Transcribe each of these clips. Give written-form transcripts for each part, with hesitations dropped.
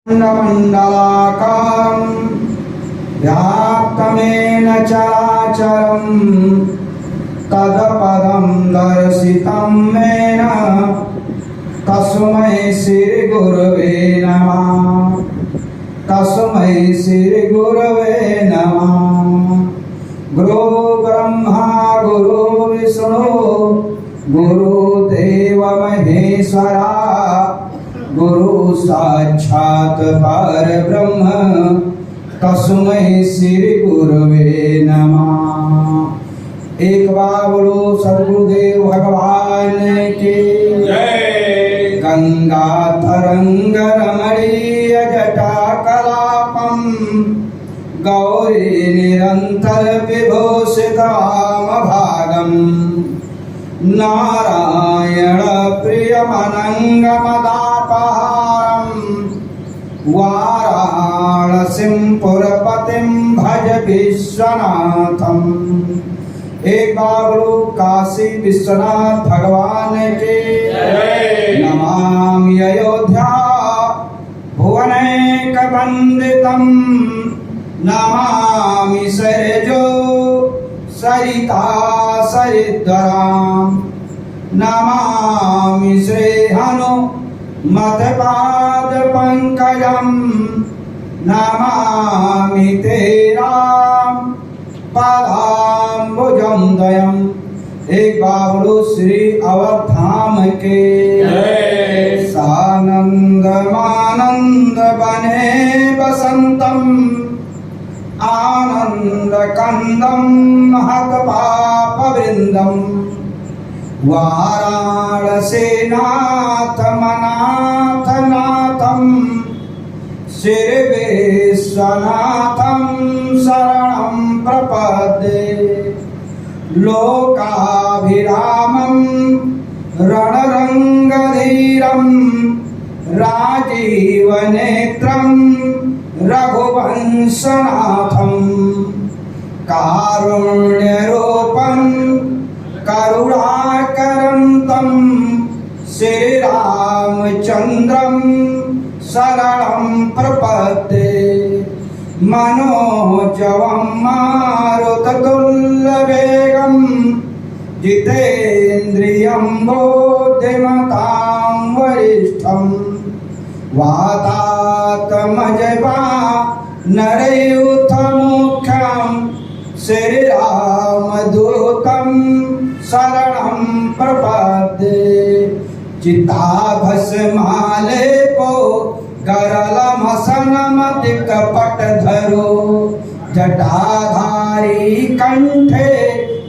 मंडलाकारं व्याप्तमेन चराचरं तत्पदं दर्शितं येन तस्मै श्री गुरवे नमः। तस्मै श्री गुरवे नमः। गुरु ब्रह्मा गुरु विष्णु गुरुदेव महेश्वरा गुरु साक्षात् परब्रह्म तस्मै श्री गुरवे नमः। एक बार बोलो सद्गुरुदेव भगवान की जय। गंगा तरंग रमणीय जटा कलापम गौरी निरंतर विभूषिताम भागम नारायण प्रियमनंगमदापहारं वाराणसीं पुरपतिं भज विश्वनाथं। एक बार काशी विश्वनाथ भगवान के नमामि अयोध्या भुवनैक वंदितं नमामि सैजो सरिता सरिद्वरां नमामि श्री हनुमत्पाद पंकजं नमामि ते राम पदाम्बुजं दयम्। एक बाबलू श्री अवधाम के सानंदमानंद बने बसंतम आनंद कंदम महत पाप वृंदम वाराणसी नाथ मनाथ नाथम श्री विश्वनाथम शरणं प्रपद्ये। लोकाभिरामं रणरंगधीरं राजीवनेत्रं रघुवंशनाथं कारुण्यरूपं करुणाकरं श्रीरामचन्द्रं शरणं प्रपद्ये। मनोजवं मारुततुल्यवेगं जितेन्द्रियं बुद्धिमतां वरिष्ठं वातात्मजवा नरयूथमुख्यं श्रीरामदूतं शरणं प्रपद्ये। चिताभस्मालेपो गरलमसनमतिकपटधरो जटाधारी कंठे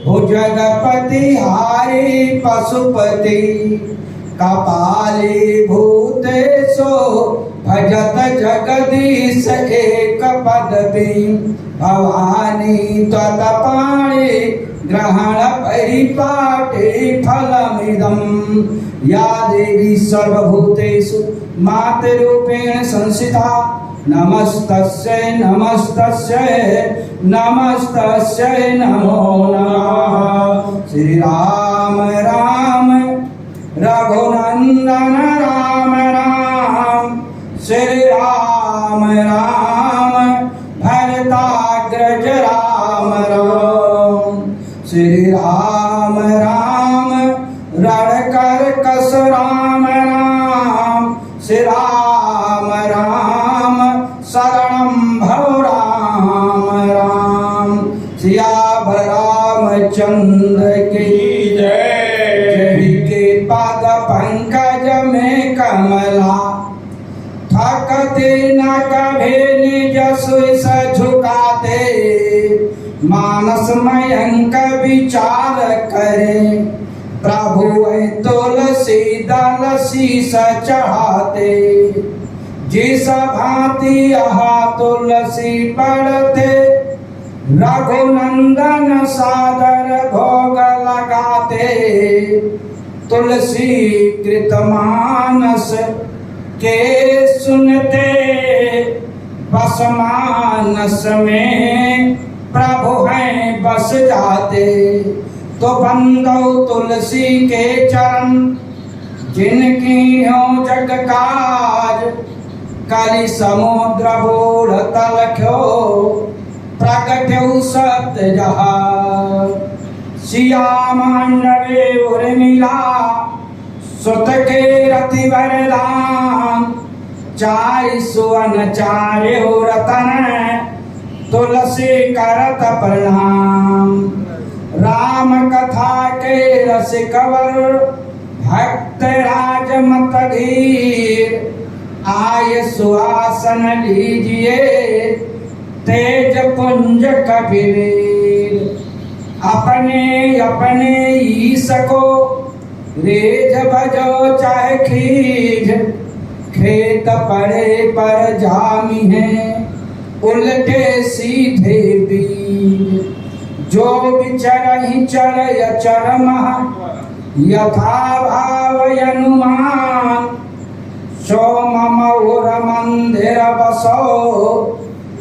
भुजगपतिहारी पशुपति कपाली भूतेशो भजत जगदीश एक पदवी भवानी त्वत्पाणि ग्रहण परिपाटे फलमिदं। या देवी सर्वभूतेषु मातृरूपेण संस्थिता नमस्तस्यै नमस्तस्यै नमस्तस्यै नमो नमः। श्री राम राम रघुनंदन राम राम श्री राम राम भरताग्रज राम राम श्री राम राम रणकर कस राम राम श्री राम राम शरणं भव राम राम। सियावर रामचंद्र की पद पंकज में कमला थकते न कभी निज सुइस झुकाते मानस मयंक विचार करे प्रभु तुलसी दल शीस चढ़ाते। जिस भांति यहाँ तुलसी पढ़ते रघुनंदन सादर भोग लगाते तुलसी कृत मानस के सुनते बस मानस में प्रभु हैं बस जाते। तो बंदो तुलसी के चरण जिनकी हो जग काज काली समुद्र बोल तलख्यो प्रकट्यौ सप्त जहाज सिया मांडवे उर्मिला सुत के रति वरदान चारि सुवन चार्यो रतन तुलसी करत प्रणाम राम कथा के रस कवर भक्त राज मत धीर आय सुहासन लीजिए तेज पुंज कबीर अपने अपने ईश को रेज भजो चाहे खीज खेत पड़े पर जामी है उल्टे सीधे बीज जो विचर ही चर अचर यथा भाव अनुमान सो ममौर मंदिर बसो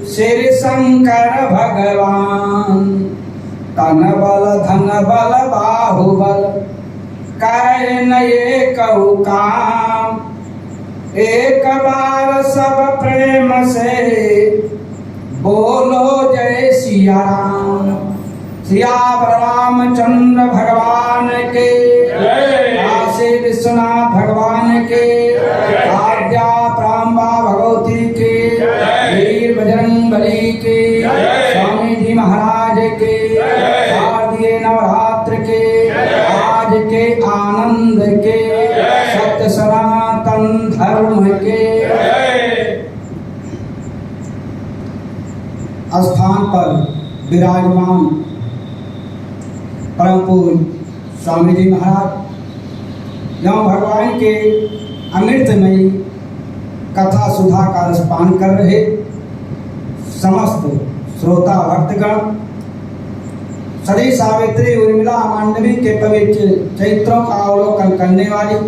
श्री शंकर भगवान तन बल धन बल बाहुबल करे न एक काम एक बार सब प्रेम से बोलो जय सिया राम सिया रामचंद्र भगवान के काशी विश्वनाथ भगवान के आद्या प्राम्बा भगवती के वीर बजरंगबली के स्वामी जी महाराज के शारदीय नवरात्र के आज के आनंद के सत्य सनातन धर्म के स्थान पर विराजमान परम पूज्य स्वामी जी महाराज एवं भगवान के अमृतमयी कथा सुधा का रसपान कर रहे समस्त श्रोता भक्तगण सदी सावित्री उर्मिला मांडवी के पवित्र चरित्रों का अवलोकन करने वाली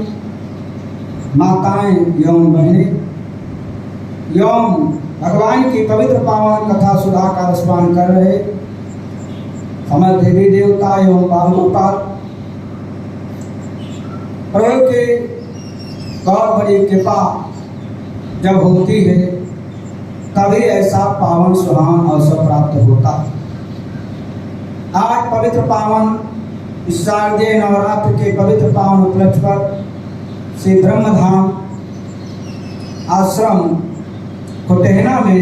माताएं एवं बहनें एवं भगवान की पवित्र पावन कथा सुधा का रसपान कर रहे समस्त देवी देवता एवं बाल गोपाल प्रभु के बहुत बड़ी कृपा जब होती है तभी ऐसा पावन सुहावन अवसर प्राप्त होता है। आज पवित्र पावन इस शारदीय नवरात्र के पवित्र पावन उपलक्ष्य पर श्री ब्रह्मधाम आश्रम कोटेहना में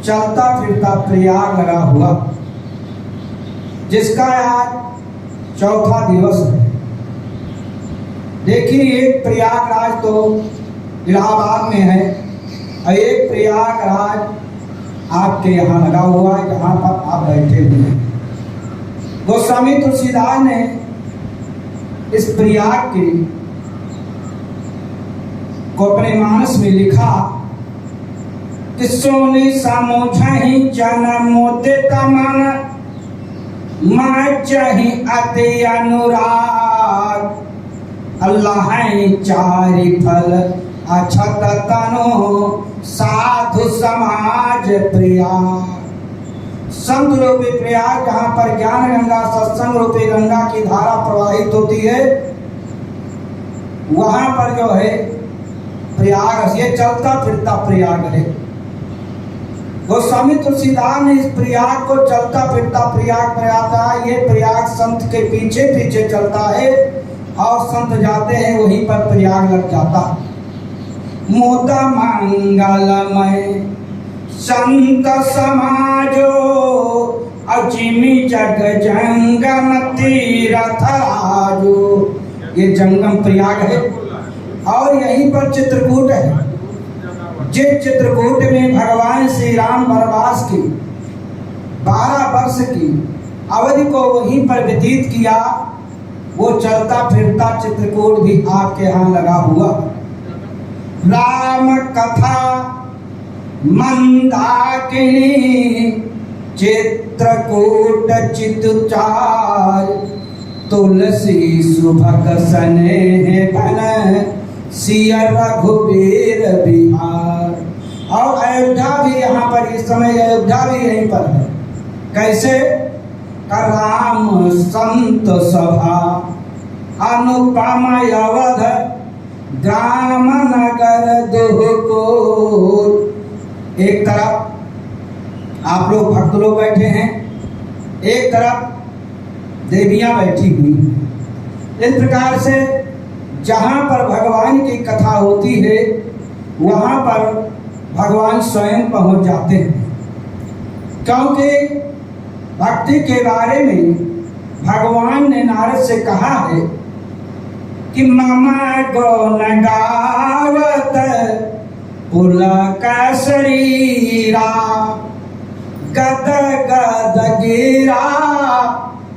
चलता फिरता प्रयाग लगा हुआ, जिसका आज चौथा दिवस है। देखिए, एक प्रयागराज तो इलाहाबाद में है और एक प्रयागराज आपके यहाँ लगा हुआ है जहाँ पर आप बैठे हुए हैं। गोस्वामी तुलसीदास ने इस प्रयाग के को अपने मानस में लिखा कि सोनी समोझहि जनमोते तमन माचहि अति अनुराग अल्लाह चारि फल अछत तनो साधु समाज प्रयाग। संत रूपी प्रयाग जहाँ पर ज्ञान गंगा सत्संग रूपी गंगा की धारा प्रवाहित होती है, वहां पर जो है प्रयाग, ये चलता फिरता प्रयाग है। गोस्वामी तुलसीदास ने इस प्रयाग को चलता फिरता प्रयाग कराता है। ये प्रयाग संत के पीछे पीछे चलता है और संत जाते हैं वहीं पर प्रयाग लग जाता। मोदा मंगलमय संत समाजो अजिमी जग जंगम तीरथ आजो। ये जंगम प्रयाग है और यहीं पर चित्रकूट है। जिस चित्रकूट में भगवान श्री राम वनवास की 12 वर्ष की अवधि को वहीं पर व्यतीत किया, वो चलता फिरता चित्रकूट भी आपके यहाँ लगा हुआ। राम कथा मंदाकिनी चित्रकूट चितुचार तुलसी सुभग सने बन सिया रघुवीर बिहार। और अयोध्या भी यहाँ पर इस समय अयोध्या भी यहीं पर है। कैसे? राम संत सभा अनुपम अवध ग्राम नगर दुह को। एक तरफ आप लोग भक्त लोग बैठे हैं, एक तरफ देवियां बैठी हुई हैं। इस प्रकार से जहाँ पर भगवान की कथा होती है वहाँ पर भगवान स्वयं पहुँच जाते हैं, क्योंकि भक्ति के बारे में भगवान ने नारद से कहा है कि ममा गौन गावत पुलक शरीरा गद गद गिरा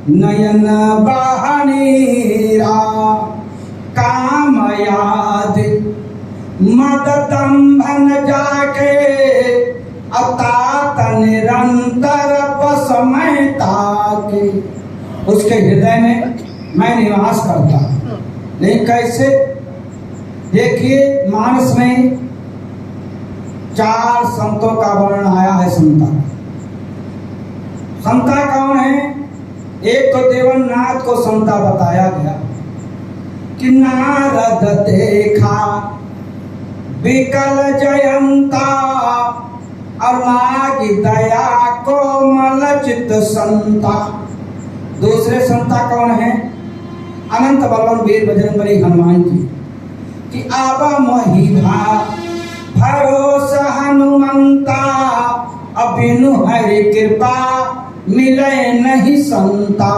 नयन बहनीरा काम याद मद दंभन जाके अतात निरंतर बसमय ताके। उसके हृदय में मैं निवास करता हूँ। लेकिन कैसे? देखिए, मानस में 4 संतों का वर्णन आया है। संता कौन है? एक तो देवनाथ को संता बताया गया कि नारद देखा विकल जयंता और लागी दया कोमल चित संता। दूसरे संता कौन है? अनंत बलवान वीर बजरंगबली हनुमान जी कि आवा मोहि भरोसा हनुमंता अबिनु हरि कृपा मिले नहीं संता।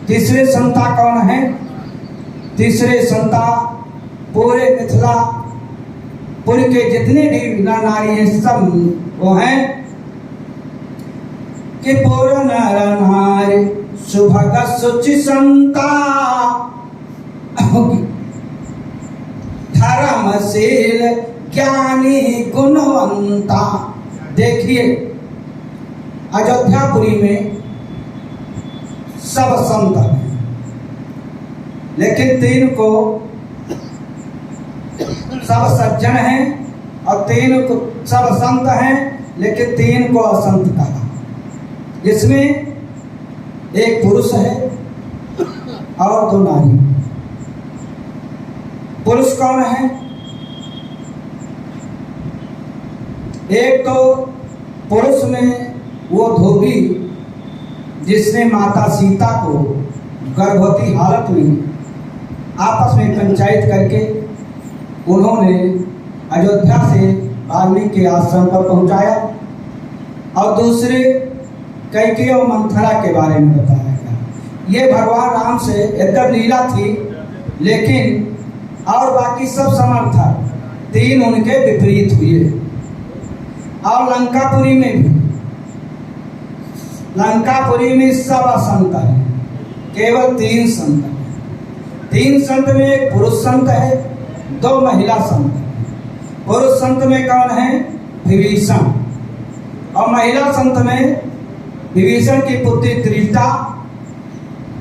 तीसरे संता कौन है? तीसरे संता पूरे मिथिलापुर के जितने भी नारी हैं सब वो हैं कि पूर्ण नर नारी सुभग सुचि संता धर्मशील ज्ञानी गुणवंता। देखिए, अयोध्यापुरी में सब संत हैं, लेकिन 3 को सब सज्जन हैं और 3 को सब संत हैं, लेकिन 3 को असंत कहा। जिसमें एक पुरुष है और 2 नारी। पुरुष कौन है? एक तो पुरुष में वो धोबी जिसने माता सीता को गर्भवती हालत में आपस में पंचायत करके उन्होंने अयोध्या से वाल्मीकि के आश्रम पर पहुंचाया। और दूसरे कैकेयी और मंथरा के बारे में बताया गया। ये भगवान राम से एकदम लीला थी, लेकिन और बाकी सब समर्थ था। 3 उनके विपरीत हुए। और लंकापुरी में भी, लंकापुरी में सब असंत है, केवल 3 संत है। 3 संत में एक पुरुष संत है, 2 महिला संत है। पुरुष संत में कौन है? विभीषण। और महिला संत में विभीषण की पुत्री त्रिजटा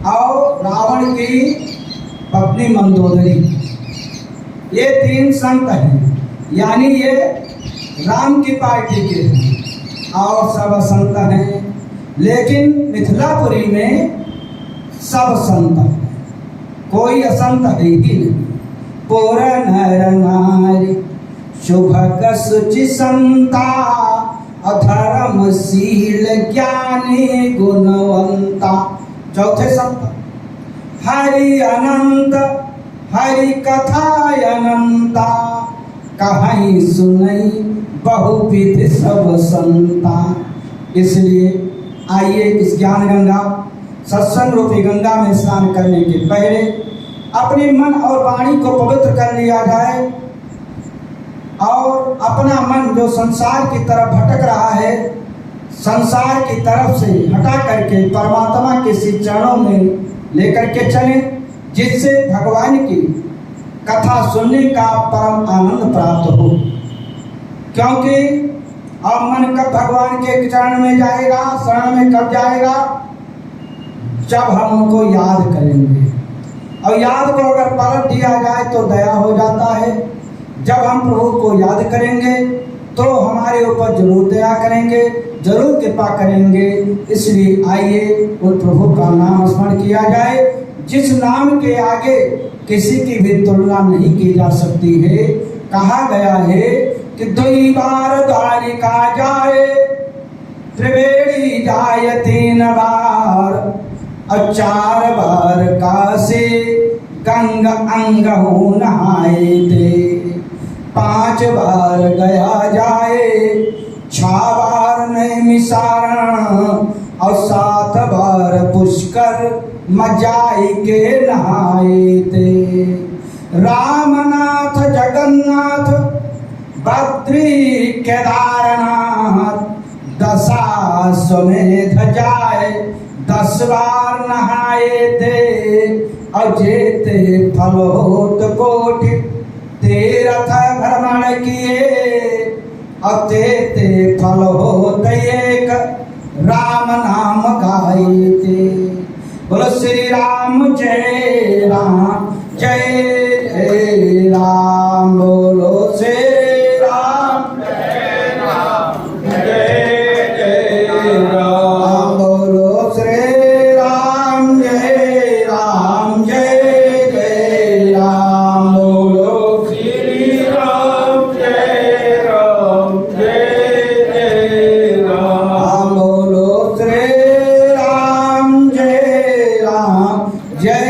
और रावण की पत्नी मंदोदरी। ये 3 संत हैं, यानी ये राम की पार्टी के हैं और सब संत हैं। लेकिन मिथिलापुरी में सब संत हैं, कोई असंत है ही नहीं। पूर्ण नर नारी शुभग सुचि संता अधर्मशील ज्ञानी गुणवंता। चौथे संत हरि अनंत हरि कथा अनंता कहीं सुनई बहुविध सब संता। इसलिए आइए इस ज्ञान गंगा सत्संग रूपी गंगा में स्नान करने के पहले अपने मन और वाणी को पवित्र कर लिया जाए और अपना मन जो संसार की तरफ भटक रहा है, संसार की तरफ से हटा करके परमात्मा के श्री चरणों में लेकर के चलें, जिससे भगवान की कथा सुनने का परम आनंद प्राप्त हो। क्योंकि अब मन कब भगवान के चरण में जाएगा, शरण में कब जाएगा? जब हम उनको याद करेंगे। और याद को अगर पलट दिया जाए तो दया हो जाता है। जब हम प्रभु को याद करेंगे तो हमारे ऊपर जरूर दया करेंगे, जरूर कृपा करेंगे। इसलिए आइए उन प्रभु का नाम स्मरण किया जाए। जिस नाम के आगे किसी की भी तुलना नहीं की जा सकती है। कहा गया है कि 2 बार द्वारिका जाए, त्रिवेणी जाए 3 बार, और 4 बार काशी गंगा अंगहू नहाए थे। 5 बार गया जाए, 6 बार नैमिषारण, और 7 बार पुष्कर मजाई के नहाए थे। रामनाथ जगन्नाथ बद्री केदारनाथ, 10 अश्वमेध जाए, 10 बार नहाए थे। और जेते फल होत कोटि, तीर्थ भ्रमण किए, और तेते फल होत एक, राम नाम गाए थे। बोलो श्री राम जय राम, जय जय राम। बोलो श्री राम जय राम, जय जय राम। बोलो श्री राम जय राम, जय जय राम। बोलो श्री राम जय राम, जय जय राम। बोलो श्री राम जय राम, जय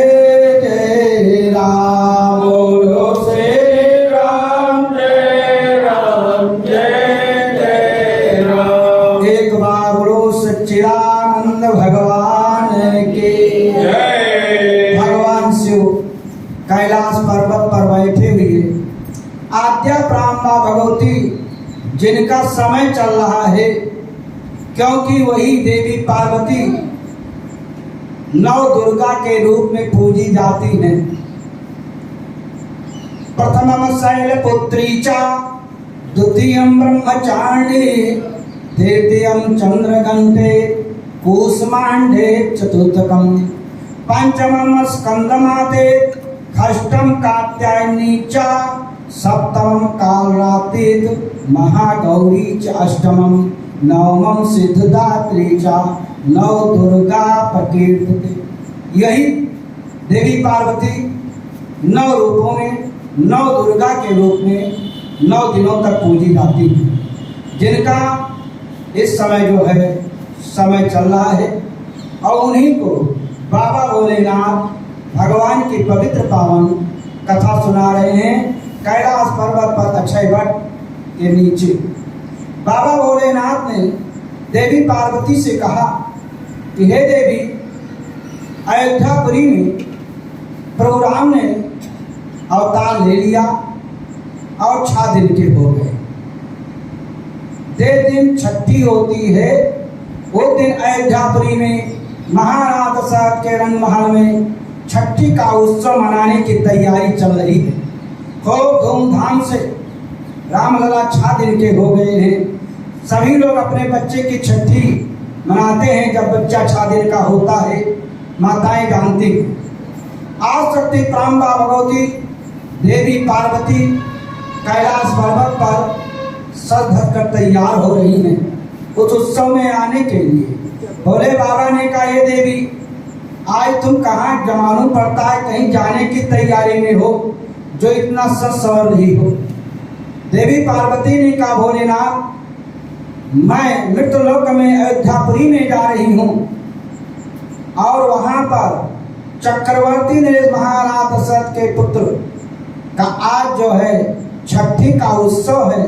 जय राम। बोलो श्री राम जय राम, जय जय राम। एक बार बोलो सच्चिदानंद भगवान की जय। भगवान शिव कैलाश पर्वत पर बैठे हुए आद्या प्रांबा भगवती, जिनका समय चल रहा है, क्योंकि वही देवी पार्वती नव दुर्गा के रूप में पूजी जाती हैं। प्रथमम शैलपुत्री च, द्वितीयम ब्रह्मचारिणी, तृतीयम चंद्रघंटे, कूष्मांडे चतुर्थकम, पंचमम स्कंदमाते, षष्ठम कात्यायनी च, सप्तमम कालरात्रि महागौरी च, अष्टमम नवमम सिद्धदात्री च, नव दुर्गा प्रकीर्तिते। यही देवी पार्वती 9 रूपों में, 9 दुर्गा के रूप में 9 दिनों तक पूजी जाती है, जिनका इस समय जो है समय चल रहा है। और उन्हीं को बाबा भोलेनाथ भगवान की पवित्र पावन कथा सुना रहे हैं कैलाश पर्वत पर अक्षय वट के नीचे। बाबा भोलेनाथ ने देवी पार्वती से कहा कि हे देवी, अयोध्यापुरी में प्रभु राम ने अवतार ले लिया और 6 दिन के हो गए। जिस दिन छठी होती है वो दिन अयोध्यापुरी में महाराज दशरथ के रंग महल में छठी का उत्सव मनाने की तैयारी चल रही है। खूब धूमधाम से रामलला 6 दिन के हो गए हैं। सभी लोग अपने बच्चे की छठी मनाते हैं। जब बच्चा 6 दिन का होता है, माताएं जानती हैं। आज शक्ति प्रांबा भगवती देवी पार्वती कैलाश पर्वत पर सज धज कर तैयार हो रही हैं उस उत्सव में आने के लिए। भोले बाबा ने कहा, ये देवी, आज तुम कहाँ जमानू पड़ता है, कहीं जाने की तैयारी में हो जो इतना सज सवर नहीं हो। देवी पार्वती ने कहा, भोलेनाथ, मैं मृत्युलोक में अयोध्यापुरी में जा रही हूँ और वहां पर चक्रवर्ती ने महाराज दशरथ के पुत्र का आज जो है छठी का उत्सव है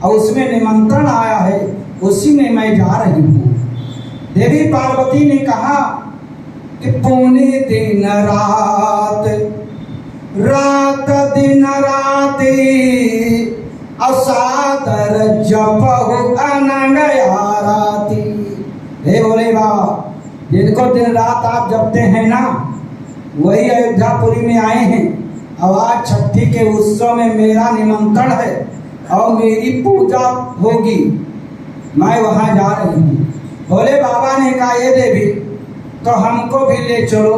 और उसमें निमंत्रण आया है, उसी में मैं जा रही हूँ। देवी पार्वती ने कहा कि पौने दिन रात, रात दिन राती, असादर जपहु अनंग आराती। हे भोले बाबा, जिनको दिन रात आप जपते हैं ना, वही अयोध्यापुरी में आए हैं और आज छठी के उत्सव में मेरा निमंत्रण है और मेरी पूजा होगी, मैं वहां जा रही हूँ। भोले बाबा ने कहा, ये देवी, तो हमको भी ले चलो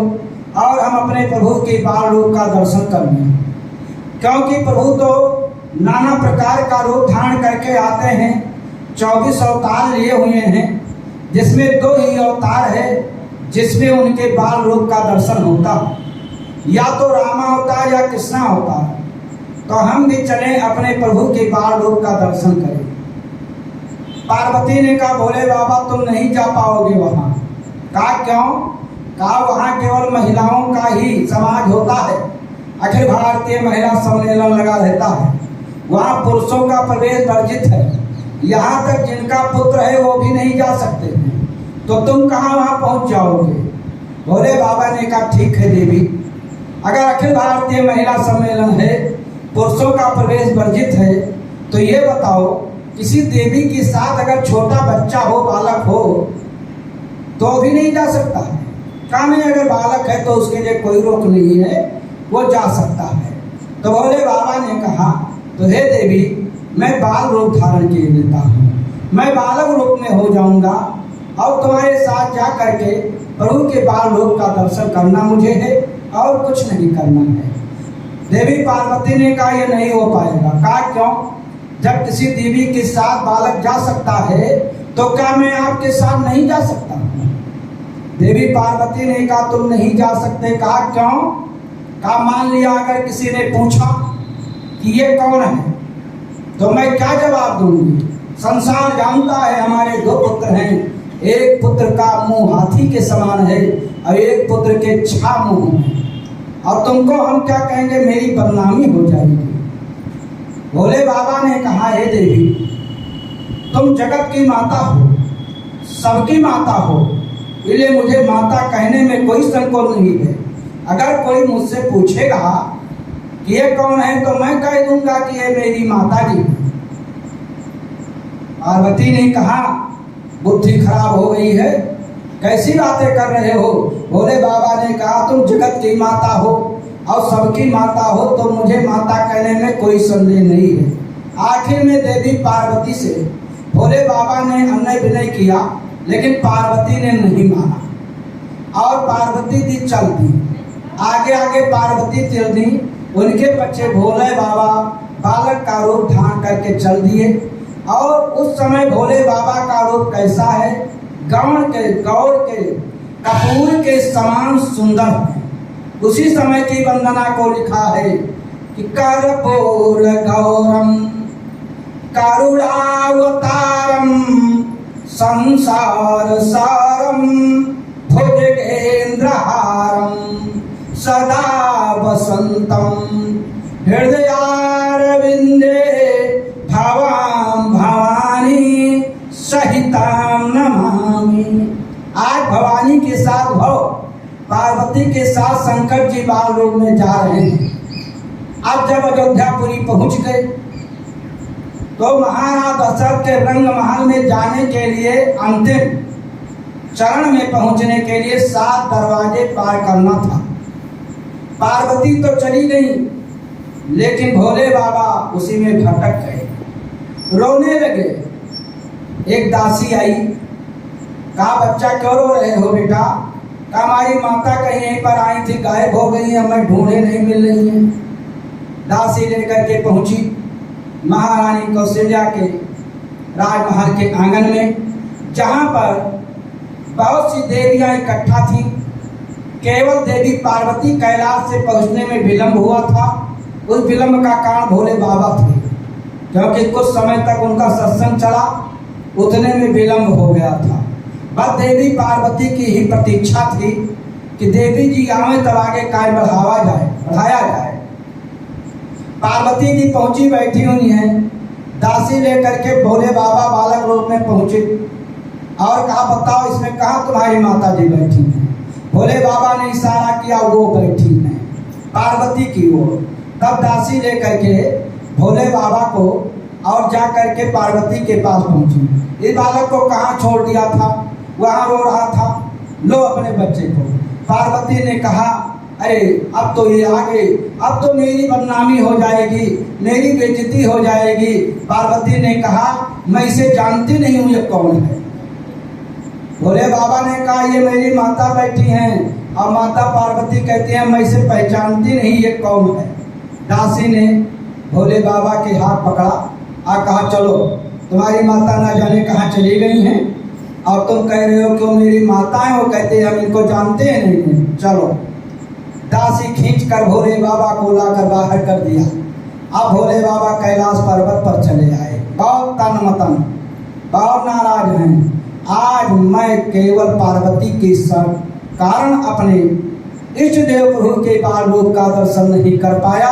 और हम अपने प्रभु के बाल रूप का दर्शन कर लें, क्योंकि प्रभु तो नाना प्रकार का रूप धारण करके आते हैं। 24 अवतार लिए हुए हैं, जिसमें 2 ही अवतार है जिसमें उनके बाल रूप का दर्शन होता। या तो रामा होता है या कृष्णा होता है, तो हम भी चलें अपने प्रभु के बाल रूप का दर्शन करें। पार्वती ने कहा भोले बाबा तुम नहीं जा पाओगे वहां। कहा क्यों? कहा वहां केवल महिलाओं का ही समाज होता है, अखिल भारतीय महिला सम्मेलन लगा रहता है, वहां पुरुषों का प्रवेश वर्जित है, यहाँ तक जिनका पुत्र है वो भी नहीं जा सकते, तो तुम कहाँ वहां पहुंच जाओगे? भोले बाबा ने कहा ठीक है देवी, अगर अखिल भारतीय महिला सम्मेलन है, पुरुषों का प्रवेश वर्जित है, तो ये बताओ किसी देवी के साथ अगर छोटा बच्चा हो, बालक हो, तो भी नहीं जा सकता है? कहा नहीं, अगर बालक है तो उसके लिए कोई रोक नहीं है, वो जा सकता है। तो भोले बाबा ने कहा तो हे देवी, मैं बाल रूप धारण किए लेता हूँ, मैं बालक रूप में हो जाऊंगा और तुम्हारे साथ जा करके प्रभु के बाल रूप का दर्शन करना मुझे है और कुछ नहीं करना है। देवी पार्वती ने कहा यह नहीं हो पाएगा। कहा क्यों? जब किसी देवी के साथ बालक जा सकता है तो क्या मैं आपके साथ नहीं जा सकता? देवी पार्वती ने कहा तुम नहीं जा सकते। कहा क्यों? कहा मान लिया अगर किसी ने पूछा कि ये कौन है, तो मैं क्या जवाब दूंगी? संसार जानता है हमारे दो पुत्र हैं, एक पुत्र का मुंह हाथी के समान है और एक पुत्र के 6 मुंह हैं, और तुमको हम क्या कहेंगे, मेरी बदनामी हो जाएगी। भोले बाबा ने कहा हे देवी, तुम जगत की माता हो, सबकी माता हो, इसलिए मुझे माता कहने में कोई संकोच नहीं है। अगर कोई मुझसे पूछेगा कि ये कौन है, तो मैं कह दूंगा कि ये मेरी माता जी है। पार्वती ने कहा बुद्धि खराब हो गई है, कैसी बातें कर रहे हो? भोले बाबा ने कहा तुम जगत की माता हो और सबकी माता हो, तो मुझे माता कहने में कोई संदेह नहीं है। आखिर में देवी पार्वती से भोले बाबा ने अन्य विनय किया, लेकिन पार्वती ने नहीं माना और पार्वती दी चल दी। आगे आगे पार्वती चल दी, उनके बच्चे भोले बाबा बालक का रूप धारण करके चल दिए। और उस समय भोले बाबा का रूप कैसा है? गौर के कपूर के समान सुंदर है। उसी समय की वंदना को लिखा है कि कर्पूर गौरम करुणावतारम संसार सारम भुजगेंद्रहारम सदा वसंतम हृदयारविंदे भवाम भवानी सहिताम नमामि। आज भवानी के साथ भव, पार्वती के साथ शंकर जी बाल रूप में जा रहे हैं। अब जब अयोध्यापुरी पहुंच गए तो महाराज दशरथ के रंग महल में जाने के लिए अंतिम चरण में पहुंचने के लिए 7 दरवाजे पार करना था। पार्वती तो चली गई, लेकिन भोले बाबा उसी में भटक गए, रोने लगे। एक दासी आई, कहा बच्चा क्यों रो रहे हो बेटा? कहा हमारी माता कहीं यहीं पर आई थी, गायब हो गई है, हमें ढूंढे नहीं मिल रही है। दासी लेकर के पहुंची महारानी कौशल्या के राजमहल के आंगन में, जहां पर बहुत सी देवियां इकट्ठा थी। केवल देवी पार्वती कैलाश से पहुंचने में विलंब हुआ था। उस विलंब का कारण भोले बाबा थे, क्योंकि कुछ समय तक उनका सत्संग चला, उतने में विलंब हो गया था। बस देवी पार्वती की ही प्रतीक्षा थी कि देवी जी आवे तब आगे कार्य बढ़ाया जाए। पार्वती जी पहुंची, बैठी हुई हैं। दासी लेकर के भोले बाबा बालक रूप में पहुंचे और कहा बताओ इसमें कहाँ तुम्हारी माता जी बैठी हैं? भोले बाबा ने इशारा किया, वो बैठी हैं पार्वती की ओर। तब दासी लेकर के भोले बाबा को और जा करके पार्वती के पास पहुंची। इस बालक को कहाँ छोड़ दिया था? वहां रो रहा था, लो अपने बच्चे को। पार्वती ने कहा अरे अब तो ये आ गए, अब तो मेरी बदनामी हो जाएगी, मेरी बेइज्जती हो जाएगी। पार्वती ने कहा मैं इसे जानती नहीं हूँ, ये कौन है? भोले बाबा ने कहा ये मेरी माता बैठी हैं। और माता पार्वती कहती हैं मैं इसे पहचानती नहीं, ये कौन है? दासी ने भोले बाबा के हाथ पकड़ा और कहा चलो, तुम्हारी माता ना जाने कहाँ चली गई हैं और तुम कह रहे हो क्यों मेरी माता है? वो कहते हैं हम इनको जानते हैं नहीं, चलो। दासी खींच कर भोले बाबा को लाकर बाहर कर दिया। अब भोले बाबा कैलाश पर्वत पर चले आए। बहुत तन मतन, बहुत नाराज हैं। आज मैं केवल पार्वती के कारण अपने इष्ट देव प्रभु के बाल रूप का दर्शन नहीं कर पाया,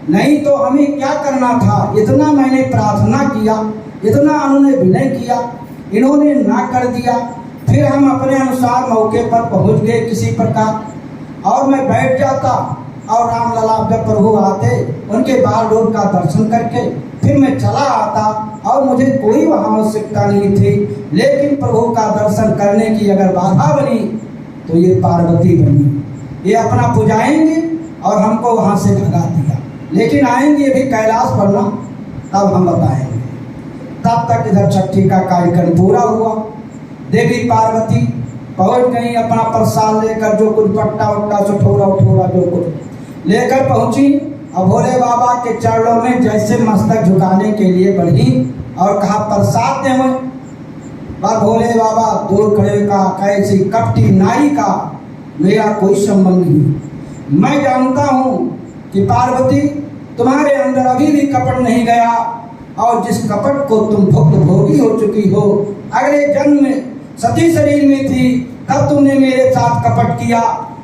नहीं तो हमें क्या करना था। इतना मैंने प्रार्थना किया, इतना उन्होंने विनय किया, इन्होंने ना कर दिया। फिर हम अपने अनुसार मौके पर पहुंच गए किसी प्रकार, और मैं बैठ जाता और रामलला जब प्रभु आते उनके बाल रूप का दर्शन करके फिर मैं चला आता, और मुझे कोई वहाँ आवश्यकता नहीं थी। लेकिन प्रभु का दर्शन करने की अगर बाधा बनी तो ये पार्वती बनी, ये अपना पुजाएंगे और हमको वहाँ से भगा दिया। लेकिन आएंगे भी कैलाश पर ना, तब हम बताएंगे। तब तक इधर छठी का कार्यक्रम पूरा हुआ। देवी पार्वती पहुंच गई अपना प्रसाद लेकर, जो कुछ पट्टा वट्टा सठोरा उठोरा जो कुछ लेकर पहुंची। अब भोले बाबा के चरणों में जैसे मस्तक झुकाने के लिए बढ़ी और कहा प्रसाद दे। पर भोले बाबा दूर खड़े का, कैसी कपटी नारी का मेरा कोई संबंध नहीं। मैं जानता हूँ कि पार्वती तुम्हारे अंदर अभी भी कपट नहीं गया, और जिस कपट को तुम भुक्त भोगी हो चुकी हो, अगले जन्म में सती शरीर में थी तब तुमने मेरे साथ कपट किया,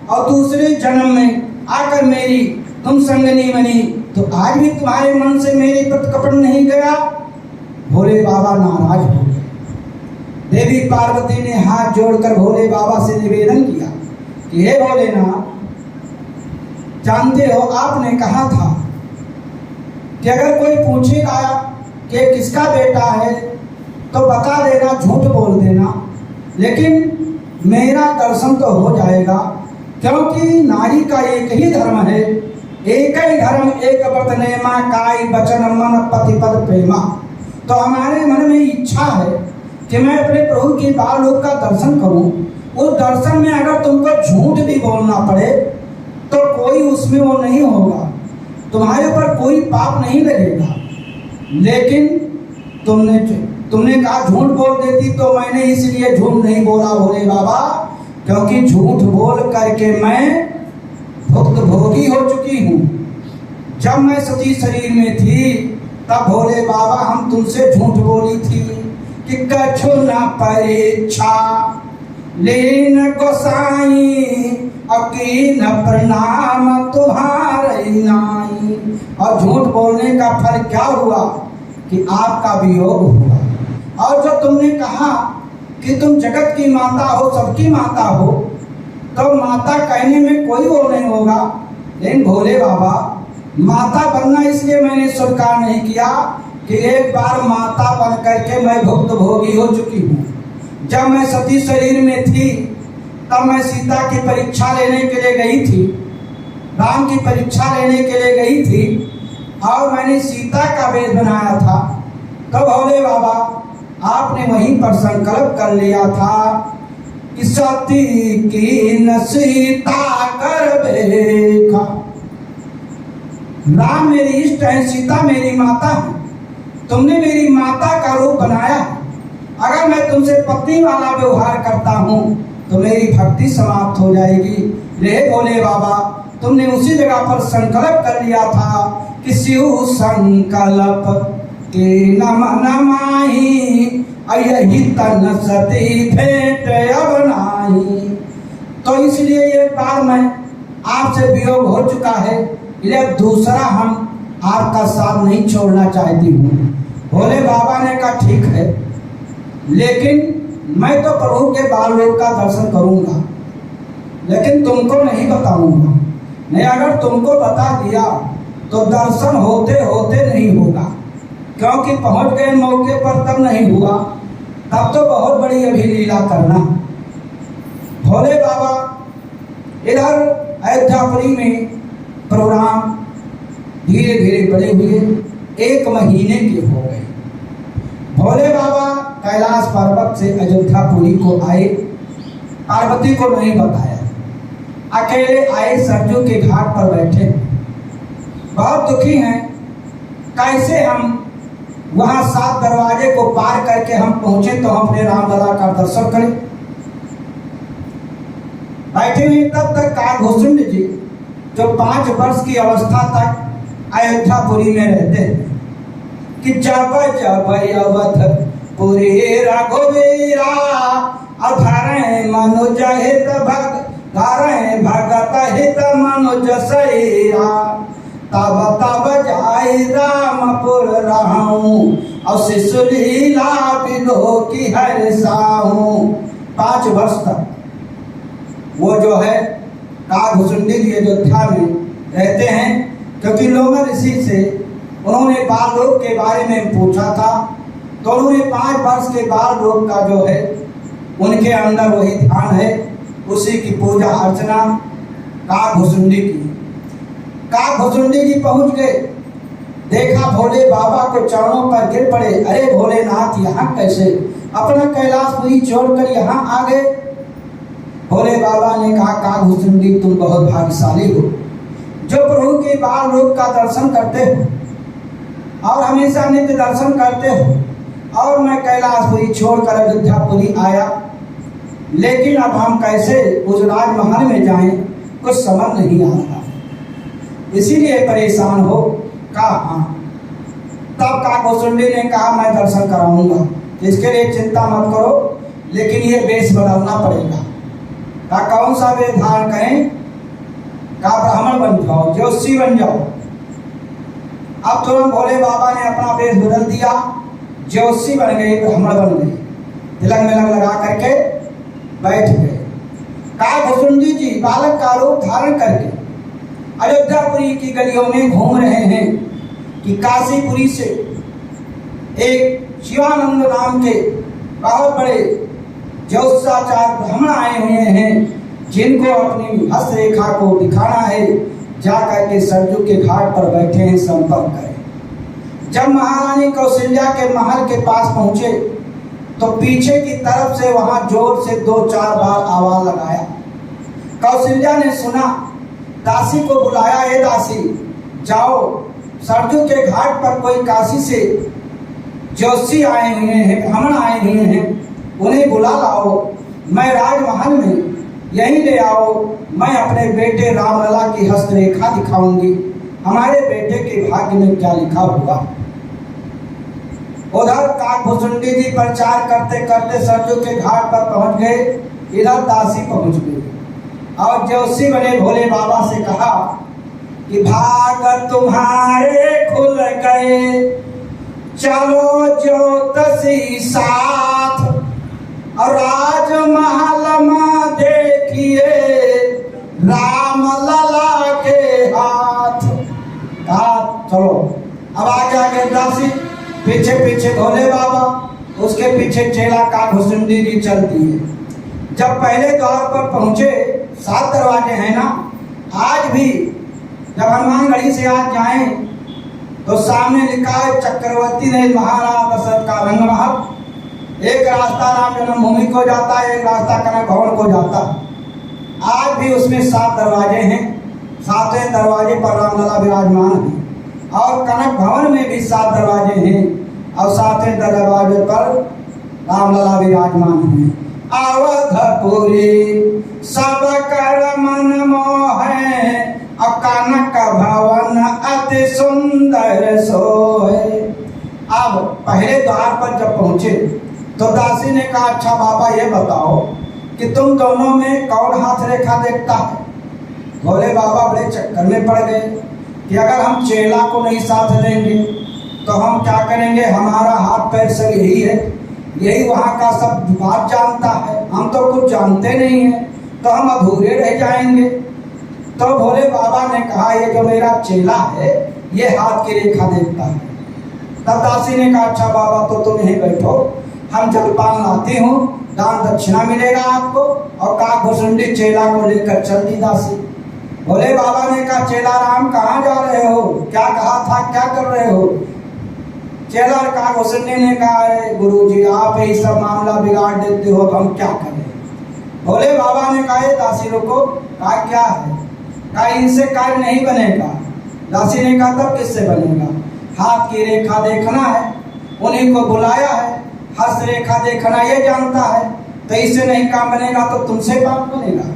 और दूसरे जन्म में आकर मेरी तुम संगनी बनी, तो आज भी तुम्हारे मन से मेरे प्रति कपट नहीं गया। भोले बाबा नाराज हो गए। देवी पार्वती ने हाथ जोड़कर भोले बाबा से निवेदन किया कि हे भोलेनाथ, जानते हो आपने कहा था कि अगर कोई पूछेगा कि किसका बेटा है तो बता देना, झूठ बोल देना, लेकिन मेरा दर्शन तो हो जाएगा, क्योंकि नारी का एक ही धर्म है, एक ही धर्म एक व्रत नेमा, काई वचन मन पति पद प्रेमा। तो हमारे मन में इच्छा है कि मैं अपने प्रभु के बाल रूप का दर्शन करूं। उस दर्शन में अगर तुमको झूठ भी बोलना पड़े तो कोई उसमें वो नहीं होगा, तुम्हारे ऊपर कोई पाप नहीं लगेगा। लेकिन तुमने कहा झूठ बोल देती, तो मैंने इसलिए झूठ नहीं बोला भोले बाबा, क्योंकि झूठ बोल करके मैं भुक्त भोगी हो चुकी हूँ। जब मैं सती शरीर में थी तब भोले बाबा हम तुमसे झूठ बोली थी कि कछु न परीक्षा लेन गोसाई, अकीन प्रणाम तुम्हारे नाई। और झूठ बोलने का फल क्या हुआ कि आपका वियोग हुआ। और जब तुमने कहा कि तुम जगत की माता हो, सबकी माता हो, तो माता कहने में कोई वो नहीं होगा। लेकिन भोले बाबा, माता बनना इसलिए मैंने स्वीकार नहीं किया कि एक बार माता बन करके मैं भुक्त भोगी हो चुकी हूँ। जब मैं सती शरीर में थी तब मैं सीता की परीक्षा लेने के लिए गई थी, राम की परीक्षा लेने के लिए गई थी, और मैंने सीता का वेश बनाया था। तो भोले बाबा आपने वहीं पर संकल्प कर लिया था कि सती की न सीता कर देखा। राम मेरी इष्ट है, सीता मेरी माता है, तुमने मेरी माता का रूप बनाया। अगर मैं तुमसे पत्नी वाला व्यवहार करता हूँ तो मेरी भक्ति समाप्त हो जाएगी। रे भोले बाबा, तुमने उसी जगह पर संकल्प कर लिया था कि शिव संकल्प के नम नमाही, यही तन सती भेंट अब नाही। तो इसलिए ये बार मैं आपसे वियोग हो चुका है, इसलिए दूसरा हम आपका साथ नहीं छोड़ना चाहती हूँ। भोले बाबा ने कहा ठीक है, लेकिन मैं तो प्रभु के बाल रूप का दर्शन करूंगा, लेकिन तुमको नहीं बताऊंगा। नहीं, अगर तुमको बता दिया तो दर्शन होते होते नहीं होगा, क्योंकि पहुंच गए मौके पर तब नहीं हुआ, तब तो बहुत बड़ी अभी लीला करना। भोले बाबा इधर अयोध्यापुरी में प्रोग्राम धीरे धीरे बड़े हुए, 1 महीने के हो गए। भोले बाबा कैलाश पर्वत से अयोध्यापुरी को आए, पार्वती को नहीं बताया, अकेले आए, सरजू के घाट पर बैठे, बहुत दुखी हैं। कैसे हम वहां 7 दरवाजे को पार करके हम पहुंचे तो हम अपने रामलला का दर्शन करें। बैठे बैठे हुए तब तक काकभूषुंड जी जो 5 वर्ष की अवस्था तक अयोध्यापुरी में रहते हैं कि जब जब अवधपुरी रघुवीरा अधरे मनुज हित धरे भगत हित मनुज शरीरा तब तब जाई रामपुर रहूं और शिशु लीला विदो की हर साहूं। 5 वर्ष तक वो जो है काकभूषुंडी जी अयोध्या में रहते हैं, क्योंकि लोग ऋषि से उन्होंने बाल रोग के बारे में पूछा था, तो उन्होंने 5 वर्ष के बाल रोग का जो है उनके अंदर वही ध्यान है, उसी की पूजा अर्चना काकभूषुंडी की। काकभूषुंडी जी पहुंच गए, देखा भोले बाबा के चरणों पर गिर पड़े। अरे भोलेनाथ यहाँ कैसे, अपना कैलाशपुरी छोड़कर यहाँ आ गए। भोले बाबा ने कहा काकभूषुंडी तुम बहुत भाग्यशाली हो जो प्रभु के बाल रूप का दर्शन करते हो और हमेशा नित्य दर्शन करते हो, और मैं कैलाशपुरी छोड़कर अयोध्यापुरी आया, लेकिन अब हम कैसे उस राजमहल में जाएं, कुछ समझ नहीं आ रहा, इसीलिए परेशान हो। कहा हाँ। तब काकभूषुंडी ने कहा मैं दर्शन कराऊंगा, इसके लिए चिंता मत करो, लेकिन ये वेश बदलना पड़ेगा। कहा कौन सा वेश धारण करें? कहा ब्राह्मण बन जाओ, ज्योतिषी बन जाओ। अब तुरंत भोले बाबा ने अपना वेश बदल दिया, ज्योतिषी बन गए, ब्राह्मण बन गए, तिलक मिलक लगा करके बैठ गए। काकभूषुंडी जी बालक का रूप धारण करके अयोध्यापुरी की गलियों में घूम रहे हैं कि काशीपुरी से एक शिवानंद नाम के बहुत बड़े ज्योतिषाचार्य ब्राह्मण आए हुए हैं, जिनको अपनी हस्तरेखा को दिखाना है, जाकर के सरजू के घाट पर बैठे हैं, संपर्क करें। जब महारानी कौशल्या के महल के पास पहुंचे तो पीछे की तरफ से वहां जोर से 2-4 बार आवाज लगाया। कौशल्या ने सुना, दासी को बुलाया, ए दासी जाओ, सरजू के घाट पर कोई काशी से ज्योतिषी आए हुए हैं, ब्राह्मण आए हुए हैं, उन्हें बुला लाओ, मैं राजमहल में यहीं ले आओ, मैं अपने बेटे रामलला की हस्तरेखा दिखाऊंगी, हमारे बेटे के भाग्य में क्या लिखा हुआ। उधर काकभूषुंडी जी प्रचार करते करते सरजू के घाट पर पहुंच गए, इधर दासी पहुंच गई और ज्योतिषी बने भोले बाबा से कहा कि भाग तुम्हारे खुल गए, चलो ज्योतिषी साथ और राजमहल में देखिए रामलला के हाथ। कहा चलो, अब आगे आगे दासी, पीछे पीछे भोले बाबा, उसके पीछे चेला काकभूषुंडी जी चलती है। जब पहले द्वार पर पहुंचे, 7 दरवाजे हैं ना, आज भी जब हनुमानगढ़ी से आज जाएं तो सामने लिखा है चक्रवर्ती ने महाराज दशरथ का रंगमहल। एक रास्ता राम जन्मभूमि को जाता है, एक रास्ता कनक भवन को जाता है। आज भी उसमें 7 दरवाजे हैं, 7वें दरवाजे पर रामलला विराजमान है, और कनक भवन में भी 7 दरवाजे हैं और 7वें दरवाजे पर रामलला विराजमान है। अवधपुरी सब कर मन मोहे, कनक भवन अति सुंदर सोहे। अब पहले द्वार पर जब पहुंचे तो दासी ने कहा अच्छा बाबा ये बताओ कि तुम दोनों में कौन हाथ रेखा देखता है। भोले बाबा बड़े चक्कर में पड़ गए कि अगर हम चेला को नहीं साथ लेंगे तो हम क्या करेंगे, हमारा हाथ पैर सब यही है, यही वहाँ का सब बात जानता है, हम तो कुछ जानते नहीं हैं, तो हम अधूरे रह जाएंगे। तो भोले बाबा ने कहा ये जो मेरा चेला है ये हाथ की रेखा देखता है। तब दासी ने कहा अच्छा बाबा तो तुम यहीं बैठो, हम जलपान लाती हूँ, दान दक्षिणा मिलेगा आपको। और काकभूषुंडी चेला को लेकर चल दी दासी। भोले बाबा ने कहा चेला राम कहाँ जा रहे हो, क्या कहा था, क्या कर रहे हो। चेला काकभूषुंडी ने कहा अरे गुरुजी आप ही सब मामला बिगाड़ देते हो, हम क्या करें। भोले बाबा ने कहा दासी रुको, कहा क्या है, कहा इनसे कार्य नहीं बनेगा। दासी ने कहा तब किससे बनेगा, हाथ की रेखा देखना है, उन्हीं को बुलाया है, हस्त रेखा देखना ये जानता है, तो इससे नहीं काम बनेगा तो तुमसे काम बनेगा।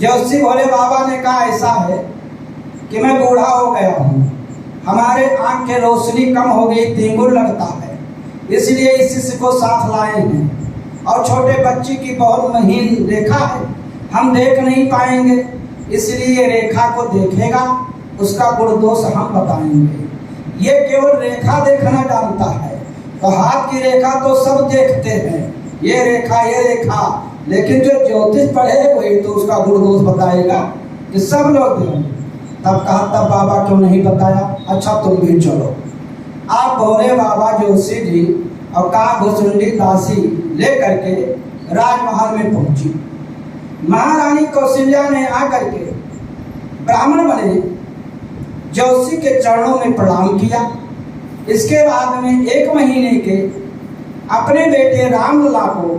जोशी भोले बाबा ने कहा ऐसा है कि मैं बूढ़ा हो गया हूँ, हमारे आँख की रोशनी कम हो गई, तिंगुर लगता है, इसलिए इस शिष्य को साथ लाए हैं। और छोटे बच्चे की बहुत महीन रेखा है, हम देख नहीं पाएंगे, इसलिए ये रेखा को देखेगा, उसका गुण दोष हम बताएंगे। ये केवल रेखा देखना जानता है, तो हाथ की रेखा तो सब देखते हैं, ये रेखा, लेकिन जो ज्योतिष पढ़े वही तो उसका गुण दोष बताएगा कि सब लोग देंगे। तब कहा तब बाबा क्यों नहीं बताया, अच्छा तुम भी चलो। आप भोले बाबा जोशी जी और काभुसुंडी दासी लेकर के राजमहल में पहुंची। महारानी कौशल्या ने आकर के ब्राह्मण बने जोशी के चरणों में प्रणाम किया। इसके बाद में 1 महीने के अपने बेटे रामलला को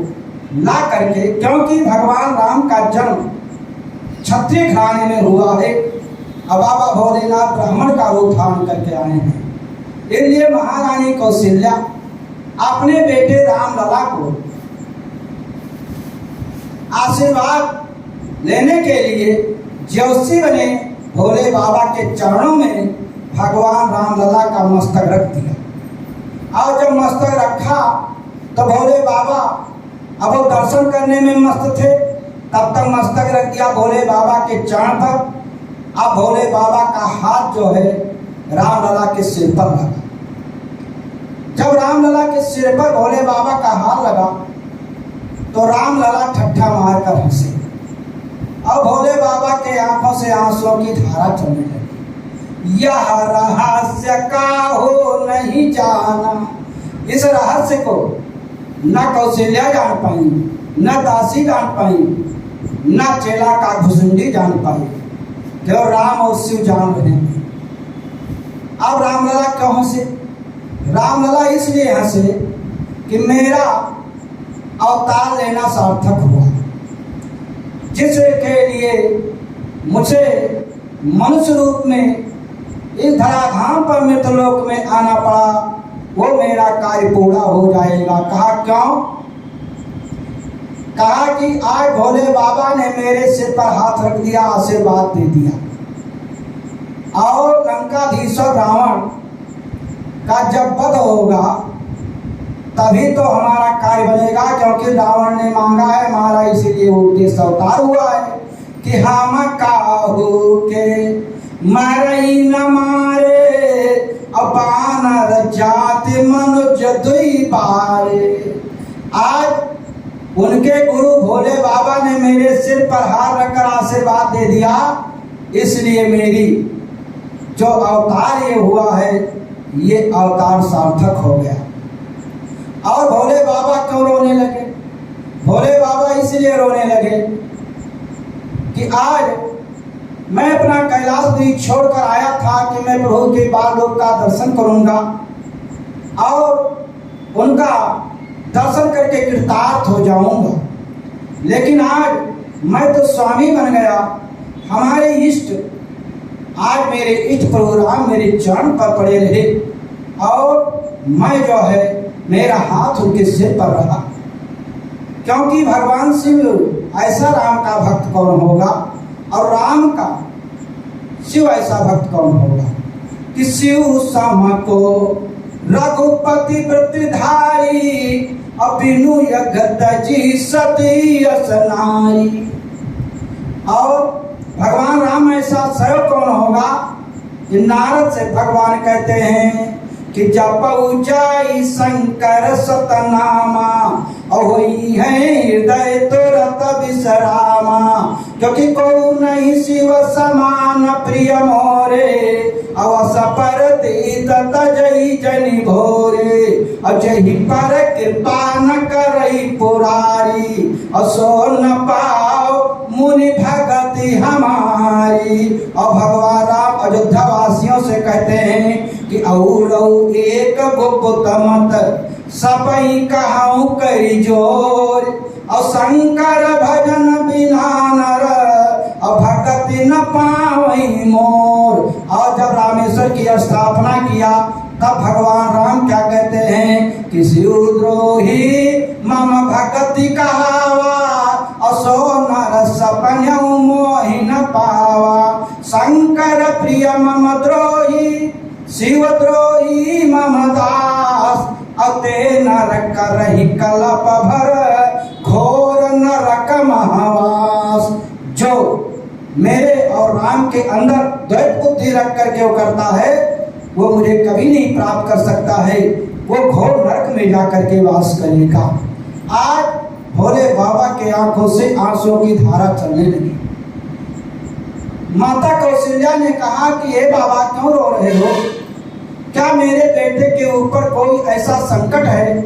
ला करके, क्योंकि भगवान राम का जन्म क्षत्रिय घराने में हुआ है, अब बाबा भोलेनाथ ब्राह्मण का रूप धारण करके आए हैं, इसलिए महारानी कौशल्या अपने बेटे रामलला को आशीर्वाद लेने के लिए जोशी बने भोले बाबा के चरणों में भगवान रामलला का मस्तक रख दिया। और जब मस्तक रखा तो भोले बाबा अब वो दर्शन करने में मस्त थे, तब तक मस्तक रख दिया भोले बाबा के चरण पर। अब भोले बाबा का हाथ जो है रामलला के सिर पर लगा। जब रामलला के सिर पर भोले बाबा का हाथ लगा तो रामलला ठट्ठा मारकर हंसे और भोले बाबा के आंखों से आंसुओं की धारा चलने लगी। यह रहस्य का हो नहीं जाना, इस रहस्य को न कौशल्या जान पाई, न दासी जान पाई, न चेला काभुसुंडी जान पाई, केवल राम और शिव जान रहे हैं। अब रामलला क्यों हंसे? रामलला इसलिए हंसे कि मेरा अवतार लेना सार्थक हुआ, जिसके लिए मुझे मनुष्य रूप में इस धराधाम पर मृतलोक में आना पड़ा, वो मेरा कार्य पूरा हो जाएगा। कहा क्यों? कहा कि आज भोले बाबा ने मेरे सिर पर हाथ रख दिया, आशीर्वाद दे दिया, और लंकाधीश्वर रावण का जब वध होगा तभी तो हमारा कार्य बनेगा, क्योंकि रावण ने मांगा है हमारा, इसीलिए वो उद्देश्य अवतार हुआ है कि हम काहू के मरई न मारे, अपानर जाति मनुज दुई बारे। आज उनके गुरु भोले बाबा ने मेरे सिर पर हाथ रखकर आशीर्वाद दे दिया, इसलिए मेरी जो अवतार ये हुआ है ये अवतार सार्थक हो गया। और भोले बाबा क्यों रोने लगे? भोले बाबा इसलिए रोने लगे कि आज मैं अपना कैलाश द्वीप छोड़कर आया था कि मैं प्रभु के बाल रूप का दर्शन करूंगा और उनका दर्शन करके कृतार्थ हो जाऊंगा, लेकिन आज मैं तो स्वामी बन गया। हमारे इष्ट आज मेरे इष्ट प्रभु राम मेरे चरण पर पड़े रहे और मैं जो है मेरा हाथ उनके सिर पर रहा, क्योंकि भगवान शिव ऐसा राम का भक्त कौन होगा और राम का शिव ऐसा भक्त कौन होगा कि शिव सम को रघुपति वृत्तिधारी अभिनु यगत जी सती असनाई। और भगवान राम ऐसा स्वयं कौन होगा कि नारद से भगवान कहते हैं कि जप ऊंचाई शंकर सतनामा होई है हृदय तुरत विश्रामा, क्योंकि को नहीं शिव समान प्रिय मोरे अवस पर तीत तजई जनि भोरे, अजहि पर कृपा न करई पुरारी असो न पाओ मुनि भगति हमारी। और भगवान राम अयोध्या वासियों से कहते हैं कि औ एक गुप्त मत सबई कहूँ करी जोर, और शंकर भजन बिना नर और भगति न पावई मोर। और जब रामेश्वर की स्थापना किया तब भगवान राम क्या कहते हैं कि शिवद्रोही मम भगति कहावा असो नर सपन्यौ मोर करहि कलप भर घोर नरक महवास। जो मेरे और राम के अंदर द्वैत बुद्धि रख करके वो करता है, वो मुझे कभी नहीं प्राप्त कर सकता है, वो घोर नरक में जाकर के वास करेगा। आज भोले बाबा के आंखों से आंसुओं की धारा चलने लगी। माता कौशल्या ने कहा कि हे बाबा क्यों रो रहे हो? क्या मेरे बेटे के ऊपर कोई ऐसा संकट है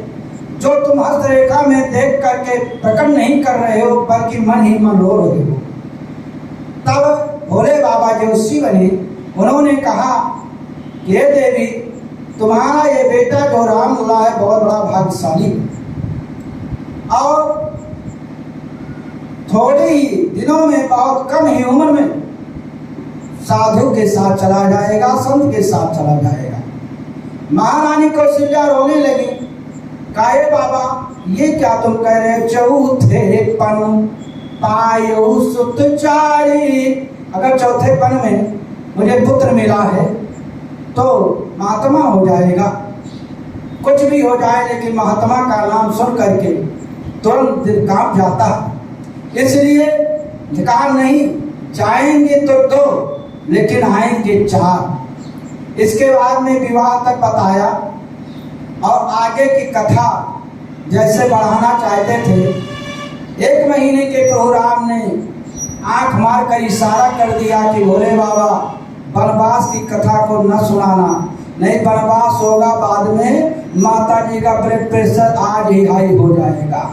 जो तुम हस्तरेखा में देख करके प्रकट नहीं कर रहे हो, बल्कि मन ही मन रो रहे हो? तब भोले बाबा जो उसी बने, उन्होंने कहा कि हे देवी, तुम्हारा ये बेटा जो राम लला है बहुत बड़ा भाग्यशाली, और थोड़े ही दिनों में, बहुत कम ही उम्र में साधु के साथ चला जाएगा, संत के साथ चला जाएगा। महारानी कौशल्या रोने लगी। काहे बाबा ये क्या तुम कह रहे हो? चौथे पन पायो सुत चारी। अगर चौथे पन में मुझे पुत्र मिला है तो महात्मा हो जाएगा, कुछ भी हो जाए, लेकिन महात्मा का नाम सुन करके तुरंत दिल कांप जाता है। इसलिए कहा नहीं, जाएंगे तो दो, लेकिन आएंगे चार। इसके बाद में विवाह तक बताया और आगे की कथा जैसे बढ़ाना चाहते थे। 1 महीने के प्रभु राम ने आंख मार कर इशारा कर दिया कि भोले बाबा वनवास की कथा को न सुनाना, नहीं वनवास होगा बाद में, माता जी का ब्लड प्रेशर आज ही हाई हो जाएगा।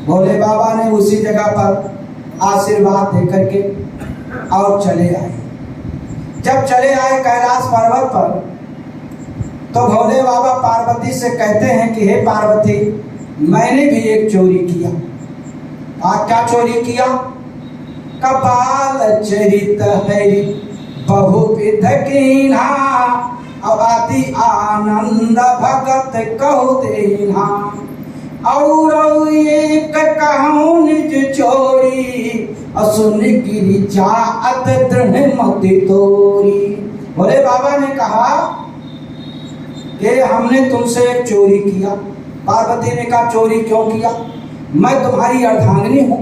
भोले बाबा ने उसी जगह पर आशीर्वाद दे करके और चले आए। जब चले आए कैलाश पर्वत पर, तो भोले बाबा पार्वती से कहते हैं कि हे पार्वती, मैंने भी एक चोरी किया। क्या चोरी किया? कपाल चरित हरि बहुविध कीन्हा, अब आदि आनंद भगत कहु देना। और एक कहूँ निज चोरी, असुन गिरी जात दृढ़ मति तोरी। भोले बाबा ने कहा कि हमने तुमसे एक चोरी किया। पार्वती ने कहा चोरी क्यों किया? मैं तुम्हारी अर्धांगिनी हूँ,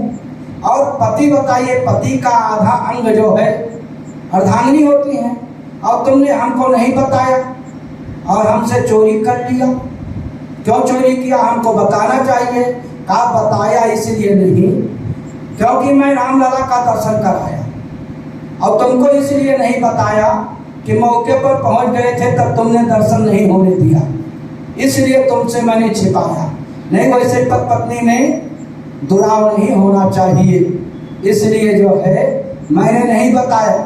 और पति बताइए, पति का आधा अंग जो है अर्धांगिनी होती है, और तुमने हमको नहीं बताया और हमसे चोरी कर लिया। क्यों चोरी किया? हमको बताना चाहिए। कहा बताया इसलिए नहीं क्योंकि मैं रामलला का दर्शन कराया, और तुमको इसलिए नहीं बताया कि मौके पर पहुंच गए थे तब तुमने दर्शन नहीं होने दिया, इसलिए तुमसे मैंने छिपाया। नहीं, वैसे पत्नी में दुराव नहीं होना चाहिए, इसलिए जो है मैंने नहीं बताया।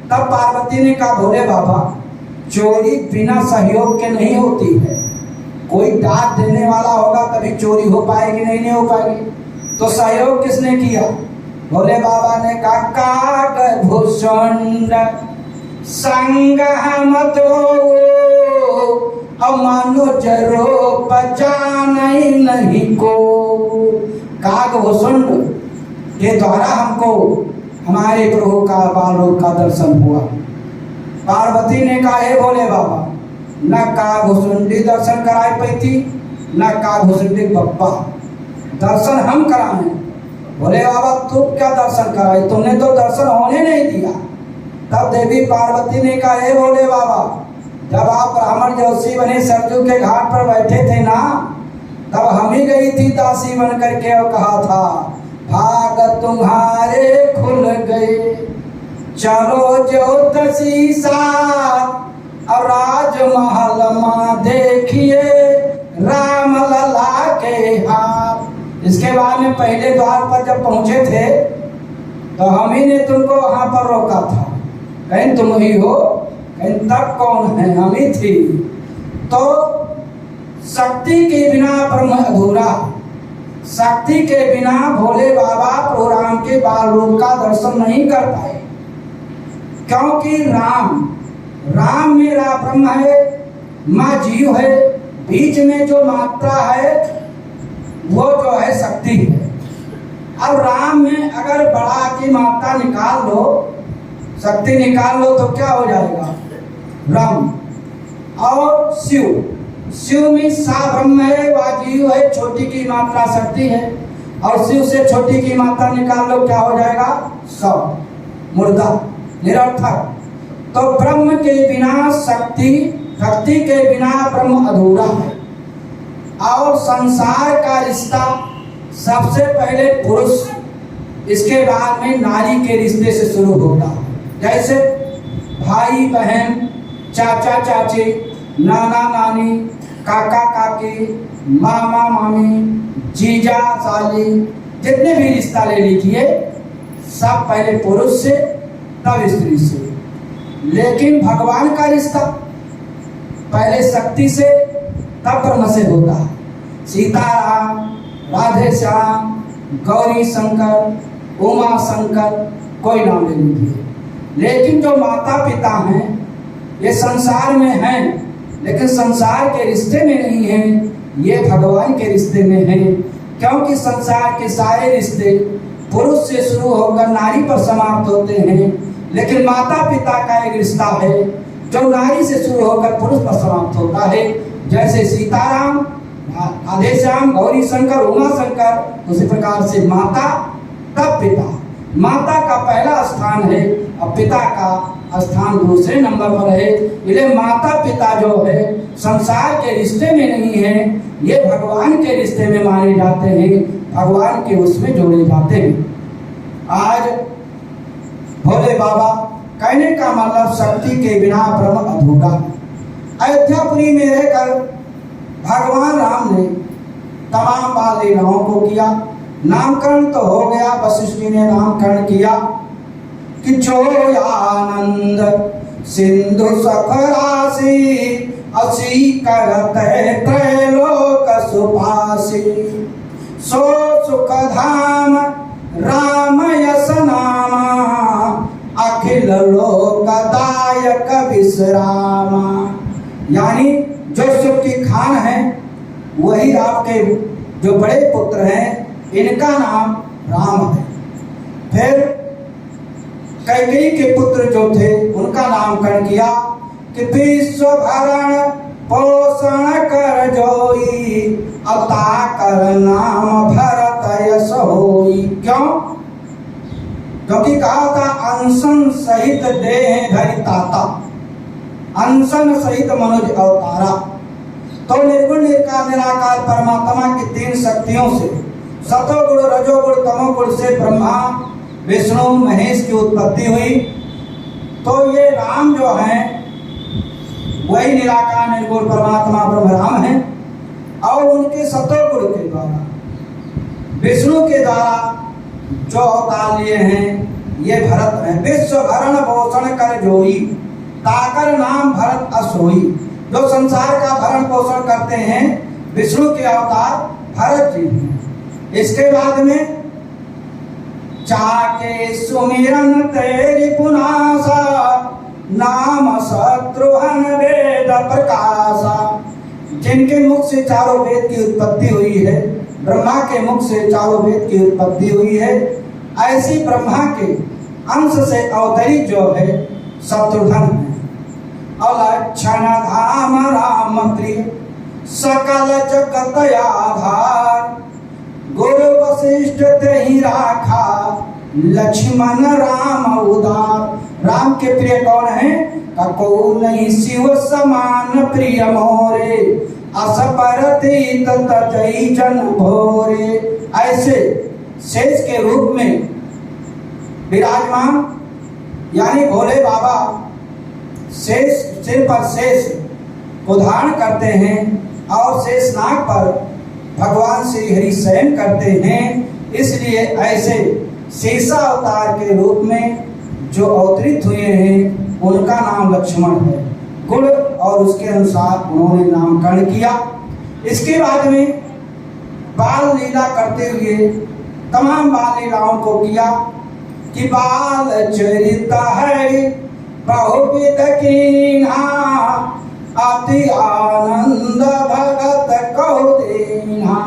तब पार्वती ने कहा भोले बाबा, चोरी बिना सहयोग के नहीं होती है, कोई डांट देने वाला होगा तभी चोरी हो पाएगी, नहीं हो पाएगी। तो सहयोग किसने किया? भोले बाबा ने कहा काग भूषण संग हम तो मनुज रूप जाने नहीं को। काग भूषण के द्वारा हमको हमारे प्रभु का बाल रूप का दर्शन हुआ। पार्वती ने कहा हे भोले बाबा, न कागभूषुंडी दर्शन कराई पाई थी, न कागभूषुंडी बप्पा दर्शन हम कराए। भोले बाबा तुम क्या दर्शन कराए? तुमने तो दर्शन होने नहीं दिया। तब देवी पार्वती ने कहा हे भोले बाबा, जब आप ब्राह्मण जोशी बने सरजू के घाट पर बैठे थे ना, तब हम ही गई थी दासी बन करके और कहा था भाग तुम्हारे खुल गए, चलो ज्योतिषी साथ और राजमहल मां देखिए राम लला के हाथ। इसके बाद में पहले द्वार पर जब पहुंचे थे तो हम ही ने तुमको वहां पर रोका था, कहीं तुम ही हो, कहीं तब कौन है? हम ही थी। तो शक्ति के बिना ब्रह्म अधूरा, शक्ति के बिना भोले बाबा प्रभु राम के बाल रूप का दर्शन नहीं कर पाए, क्योंकि राम मेरा ब्रह्म है, माँ जीव है, बीच में जो मात्रा है वो जो है शक्ति है। अब राम में अगर बड़ा की मात्रा निकाल लो, शक्ति निकाल लो तो क्या हो जाएगा? राम। और शिव में सा ब्रह्म है, वा जीव शिव है, छोटी की मात्रा शक्ति है, और शिव से छोटी की मात्रा निकाल लो, क्या हो जाएगा? 100, मुर्दा, निरर्थक। तो ब्रह्म के बिना शक्ति, शक्ति के बिना ब्रह्म अधूरा है। और संसार का रिश्ता सबसे पहले पुरुष, इसके बाद में नारी के रिश्ते से शुरू होता है। जैसे भाई बहन, चाचा चाची, नाना नानी, काका काकी, मामा मामी, जीजा साली, जितने भी रिश्ता ले लीजिए, सब पहले पुरुष से तब स्त्री से। लेकिन भगवान का रिश्ता पहले शक्ति से तब ब्रह्म से होता है। सीताराम, राधे श्याम, गौरी शंकर, उमा शंकर, कोई नाम ले लीजिए। लेकिन जो माता पिता हैं ये संसार में हैं, लेकिन संसार के रिश्ते में नहीं हैं, ये भगवान के रिश्ते में हैं। क्योंकि संसार के सारे रिश्ते पुरुष से शुरू होकर नारी पर समाप्त होते हैं, लेकिन माता पिता का एक रिश्ता है जो नारी से शुरू होकर पुरुष पर समाप्त होता है। जैसे सीताराम, राधे श्याम, गौरी शंकर, उमा शंकर, उसी प्रकार से माता तब पिता। माता का पहला स्थान है और पिता का स्थान दूसरे नंबर पर है। इसलिए माता पिता जो है संसार के रिश्ते में नहीं है, ये भगवान के रिश्ते में माने जाते हैं, भगवान के उसमें जोड़े जाते हैं। आज भोले बाबा कहने का मतलब शक्ति के बिना ब्रह्म अधूरा। अयोध्यापुरी में रहकर भगवान राम ने तमाम बाल लीलाओं को किया। नामकरण तो हो गया, वशिष्ठ जी ने नामकरण किया कि जो आनंद सिंधु सखरासी, असी करते त्रैलोक सुपासी, सो सुख धाम राम यस नामा, अखिल लोकदायक विश्रामा। यानी जो सुख की खान है वही आपके जो बड़े पुत्र हैं इनका नाम राम है। फिर कैकेयी के पुत्र जो थे उनका नामकरण किया कि विश्व भरण पोषण कर जोई, अवता कर नाम भरत यश होई। क्यों? क्योंकि कहा था अंशन सहित देह धरि ताता, अंशन सहित मनुज अवतारा। तो निर्गुण निराकार परमात्मा की तीन शक्तियों से, सतोगुण, रजोगुण, तमोगुण से ब्रह्मा विष्णु महेश की उत्पत्ति हुई। तो ये राम जो हैं वही निराकार निर्गुण परमात्मा ब्रह्म राम है। और उनके सतोगुण के द्वारा, विष्णु के द्वारा जो अवतार लिए हैं ये भरत है। विश्व भरण पोषण कर जोई, ताकर नाम भरत असोई। जो संसार का भरण पोषण करते हैं विष्णु के अवतार भरत जी हैं। इसके बाद में चाके सुमिरन तेरी पुनासा, नाम शत्रुहन वेद प्रकाशा। जिनके मुख से चारों वेद की उत्पत्ति हुई है, ब्रह्मा के मुख से चारों वेद की उत्पत्ति हुई है, ऐसी ब्रह्मा के अंश से अवतरित जो है शत्रुघ्न है। अलक्षण धाम राम प्रिय, सकल जगत आधार, गुरु वशिष्ठ तेहि राखा, लक्ष्मण राम उदार। राम के प्रिय कौन है? कको नहीं शिव समान प्रिय मोरे, असपरती ततई जन भोरे। ऐसे शेष के रूप में विराजमान, यानी भोले बाबा शेष, सिर पर शेष को धारण करते हैं और शेष नाग पर भगवान श्री हरि शयन करते हैं। इसलिए ऐसे शेषा अवतार के रूप में जो अवतरित हुए हैं उनका नाम लक्ष्मण है। गुण और उसके अनुसार उन्होंने नामकरण किया। इसके बाद में बाल लीला करते हुए तमाम बाल लीलाओं को किया कि बाल चरिता है बहुविध कीन्हा, अति आनंद भगत कहो दीन्हा।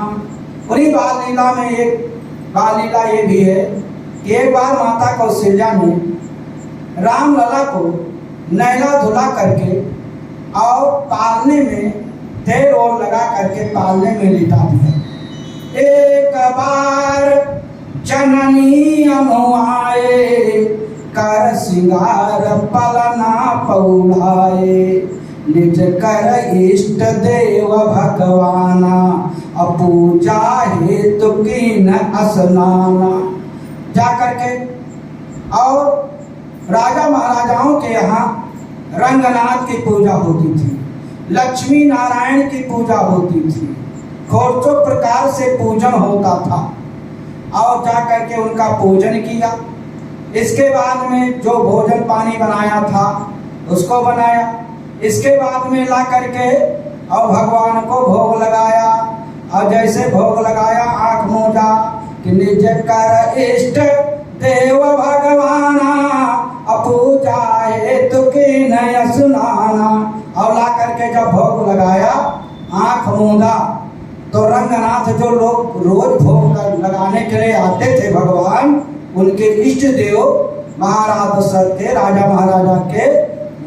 पूरी बाल लीला में एक बाल लीला ये भी है कि एक बार माता कौशल्या ने राम लला को नहला धुला करके और पालने में देर और लगा करके पालने में लिटा दिया। एक बार जननी अनुआए, कर सिंगार पलना पौड़ाए, निज कर इष्ट देव भगवाना, पूजा हेतु कीन स्नाना। जा करके और राजा महाराजाओं के यहाँ रंगनाथ की पूजा होती थी, लक्ष्मी नारायण की पूजा होती थी, घोड़ों प्रकार से पूजन होता था। और जा करके उनका पूजन किया। इसके बाद में जो भोजन पानी बनाया था उसको बनाया। इसके बाद में ला करके और भगवान को भोग लगाया। और जैसे भोग लगाया आंख मूंदा कि निज कर इष्ट देव भगवाना, पूजा हेतु कीन स्नाना। और ला करके जब भोग लगाया आंख मूंदा तो रंगनाथ जो लोग रोज भोग लगाने के लिए आते थे भगवान, उनके इष्ट देव महाराज दशरथ के, राजा महाराजा के,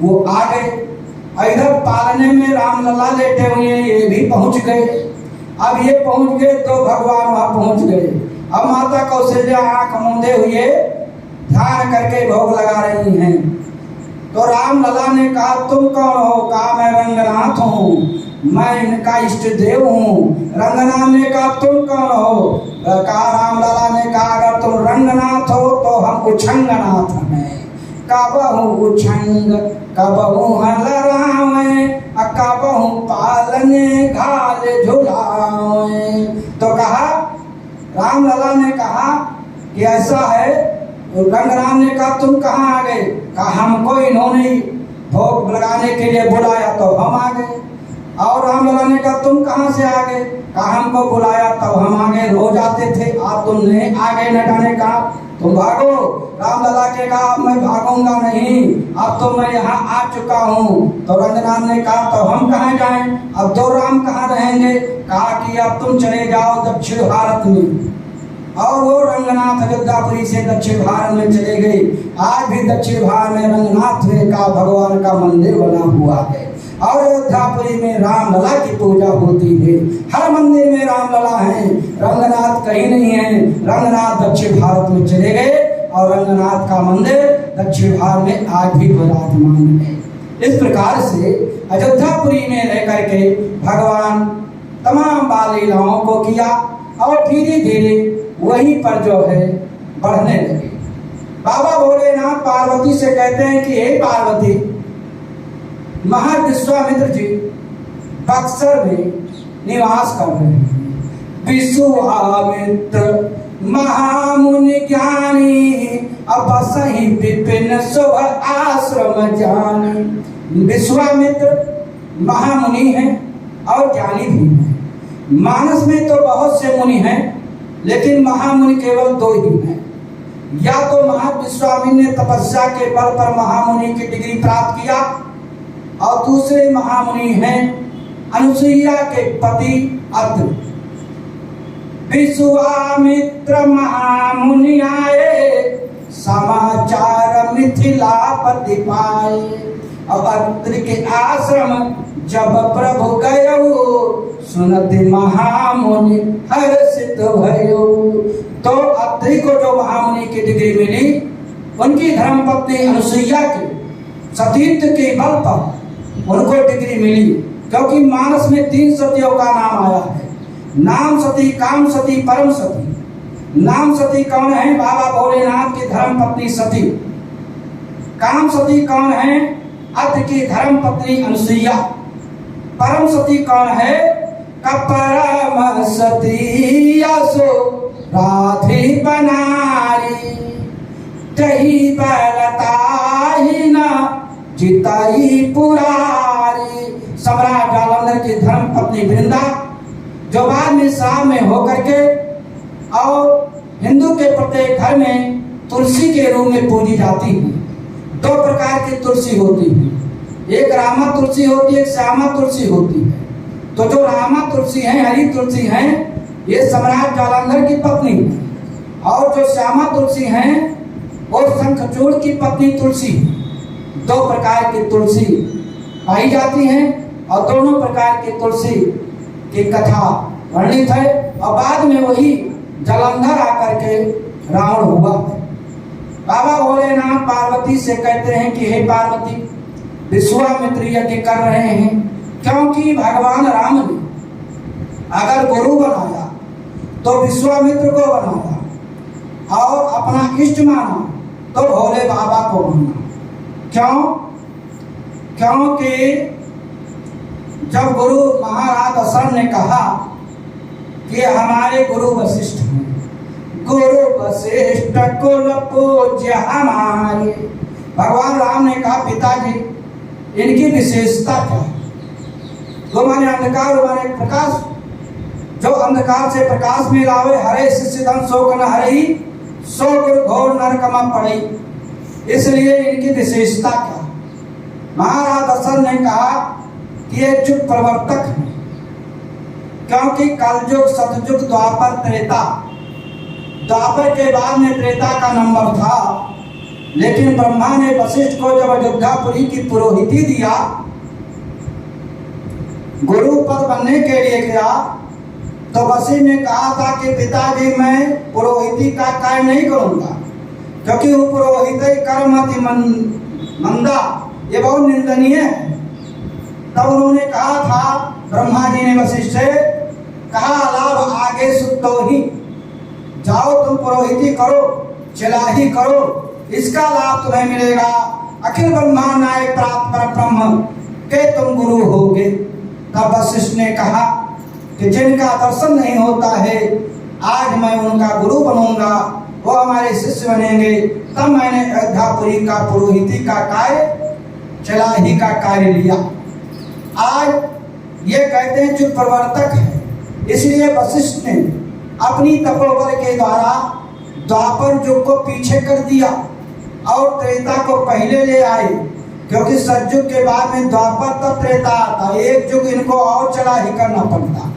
वो आ गए। इधर पालने में रामलला लेटे हुए ये भी पहुंच गए। अब ये पहुंच गए तो भगवान वहां पहुंच गए। अब माता कौशल्या आंख मूंदे हुए ध्यान करके भोग लगा रही हैं। तो रामलला ने कहा तुम कौन हो? कहा मैं रंगनाथ हूँ, मैं इनका इष्ट देव हूँ। रंगनाथ ने कहा तुम कौन हो? कहा रामलला ने कहा अगर तुम रंगनाथ हो तो हम उछंगनाथ हैं। कबहू उछंग कबहू हलरावे, कबहू पालने घाल झुलावे। तो कहा रामलला ने कहा कि ऐसा है। रंगनाथ ने कहा तुम कहाँ आ गए? कहा हमको इन्होंने भोग लगाने के लिए बुलाया तो हम आ गए। और रामलला ने कहा तुम कहाँ से आ गए? कहा हमको बुलाया तब हम आ गए, रोज आते थे, आप तुम नहीं आ गए न जाने कहा तुम भागो। रामलला के कहा मैं भागूंगा नहीं, अब तो मैं यहाँ आ चुका हूँ। तो रंगनाथ ने कहा तो हम कहाँ जाएं? अब दो राम कहाँ रहेंगे? कहा कि अब तुम चले जाओ दक्षिण भारत में। और वो रंगनाथ अयोध्यापुरी से दक्षिण भारत में चले गए। आज भी दक्षिण भारत में रंगनाथ का भगवान का मंदिर बना हुआ है और अयोध्यापुरी में रामलला की पूजा होती है। हर मंदिर में रामलला है, रंगनाथ कहीं नहीं है। रंगनाथ दक्षिण भारत में चले गए और रंगनाथ का मंदिर दक्षिण भारत में आज भी विराजमान है। इस प्रकार से अयोध्यापुरी में रह करके भगवान तमाम बाल लीलाओं को किया और धीरे धीरे वहीं पर जो है बढ़ने लगे। बाबा भोलेनाथ पार्वती से कहते हैं कि हे पार्वती, महर्षि विश्वामित्र जी बक्सर में निवास कर रहे हैं। विश्वामित्र महामुनि ज्ञानी, अब सही विपिन शुभ आश्रम जानी। विश्वामित्र महामुनि हैं और ज्ञानी भी हैं। मानस में तो बहुत से मुनि हैं लेकिन महामुनि केवल दो ही हैं। या तो महर्षि विश्वामित्र ने तपस्या के बल पर महामुनि की डिग्री प्राप्त किया और दूसरे महामुनि हैं अनुसुईया के पति अत्रि। विश्वामित्र महामुनि आए, समाचार मिथिलापति पाए। अब अत्रि के आश्रम जब प्रभु गयो, सुनति महामुनि हर्षित भयो। तो अत्रि को जो महामुनि की डिग्री मिली, उनकी धर्मपत्नी अनुसुईया के सतीत्व के बल पर उनको डिग्री मिली। क्योंकि मानस में 3 सतियों का नाम आया है, नाम सती, काम सती, परम सती। नाम सती कौन है? बाबा भोलेनाथ की धर्मपत्नी सती। काम सती कौन है? अत्रि की धर्मपत्नी अनुसुईया। परम सती कौन है? परम सती असो राधे बनारी, तही बलताही न जिताई पुरारी। सम्राट जालंधर की धर्मपत्नी वृंदा, जो बाद में शाम में होकर के और हिंदू के प्रत्येक घर में तुलसी के रूप में पूजी जाती है। 2 प्रकार की तुलसी होती है, एक रामा तुलसी होती है, एक श्यामा तुलसी होती है। तो जो रामा तुलसी है, हरी तुलसी है, ये सम्राट जालंधर की पत्नी है। और जो श्यामा तुलसी है वो शंखचूड़ की पत्नी तुलसी। 2 प्रकार की तुलसी पाई जाती हैं और दोनों प्रकार की तुलसी की कथा वर्णित है। और बाद में वही जलंधर आकर के रावण हुआ। बाबा भोलेनाथ पार्वती से कहते हैं कि हे पार्वती, विश्वामित्र यज्ञ कर रहे हैं क्योंकि भगवान राम ने अगर गुरु बनाया तो विश्वामित्र को बनाया और अपना इष्ट माना तो भोले बाबा को माना। क्यों? क्योंकि जब गुरु महाराज दशरथ ने कहा कि हमारे गुरु वशिष्ठ हैं, गुरु वशिष्ठ कुल पूज्य हमारे, भगवान राम ने कहा पिताजी इनकी विशेषता क्या है? वो माने अंधकार माने प्रकाश, जो अंधकार से प्रकाश में लावे, हरे शिष्य धन शोक न हरई, सो गुरु घोर नरकमा पड़ी। इसलिए इनकी विशेषता क्या? महाराज दशरथ ने कहा कि ये युग प्रवर्तक है, क्योंकि कलयुग सतयुग द्वापर त्रेता, द्वापर के बाद में त्रेता का नंबर था। लेकिन ब्रह्मा ने वशिष्ठ को जब अयोध्यापुरी की पुरोहिती दिया, गुरु पद बनने के लिए गया, तो वशिष्ठ ने कहा था कि पिताजी मैं पुरोहिती का कार्य नहीं करूंगा, क्योंकि वो पुरोहित कर्म अति मंदा, ये बहुत निंदनीय है। तब उन्होंने कहा था, ब्रह्मा जी ने वशिष्ठ से कहा, लाभ आगे सुतो ही, जाओ तुम पुरोहिती करो, चलाही करो, इसका लाभ तुम्हें मिलेगा। अखिल ब्रह्मांडाय प्राप्त परब्रह्म के तुम गुरु होगे। तब वशिष्ठ ने कहा कि जिनका दर्शन नहीं होता है, आज मैं उनका गुरु बनूंगा, वो हमारे शिष्य बनेंगे। तब मैंने अयोध्यापुरी का पुरोहिती का कार्य, चलाही का कार्य लिया। आज ये कहते हैं युग प्रवर्तक है, इसलिए वशिष्ठ ने अपनी तपोबल के द्वारा द्वापर युग को पीछे कर दिया और त्रेता को पहले ले आए, क्योंकि सतयुग के बाद में द्वापर तब त्रेता आता, एक युग इनको और चला ही करना पड़ता।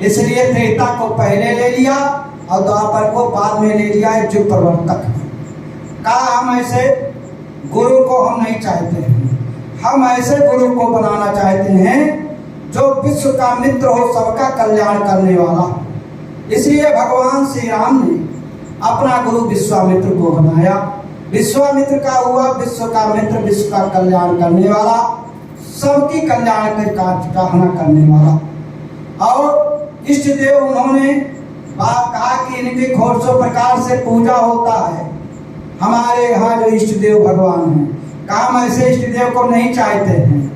इसलिए त्रेता को पहले ले लिया और द्वापर को बाद में ले लिया। एक युग प्रवर्तक है। कहा हम ऐसे गुरु को हम नहीं चाहते हैं, हम ऐसे गुरु को बनाना चाहते हैं जो विश्व का मित्र हो, सबका कल्याण करने वाला। इसलिए भगवान श्री राम ने अपना गुरु विश्वामित्र को बनाया। विश्वामित्र का हुआ विश्व का मित्र, विश्व का कल्याण करने वाला, सबकी कल्याण के कार्य कामना करने वाला। और इष्ट देव उन्होंने बात कहा कि इनकी घोषों प्रकार से पूजा होता है। हमारे यहाँ जो इष्ट देव भगवान हैं, काम ऐसे इष्ट देव को नहीं चाहते हैं।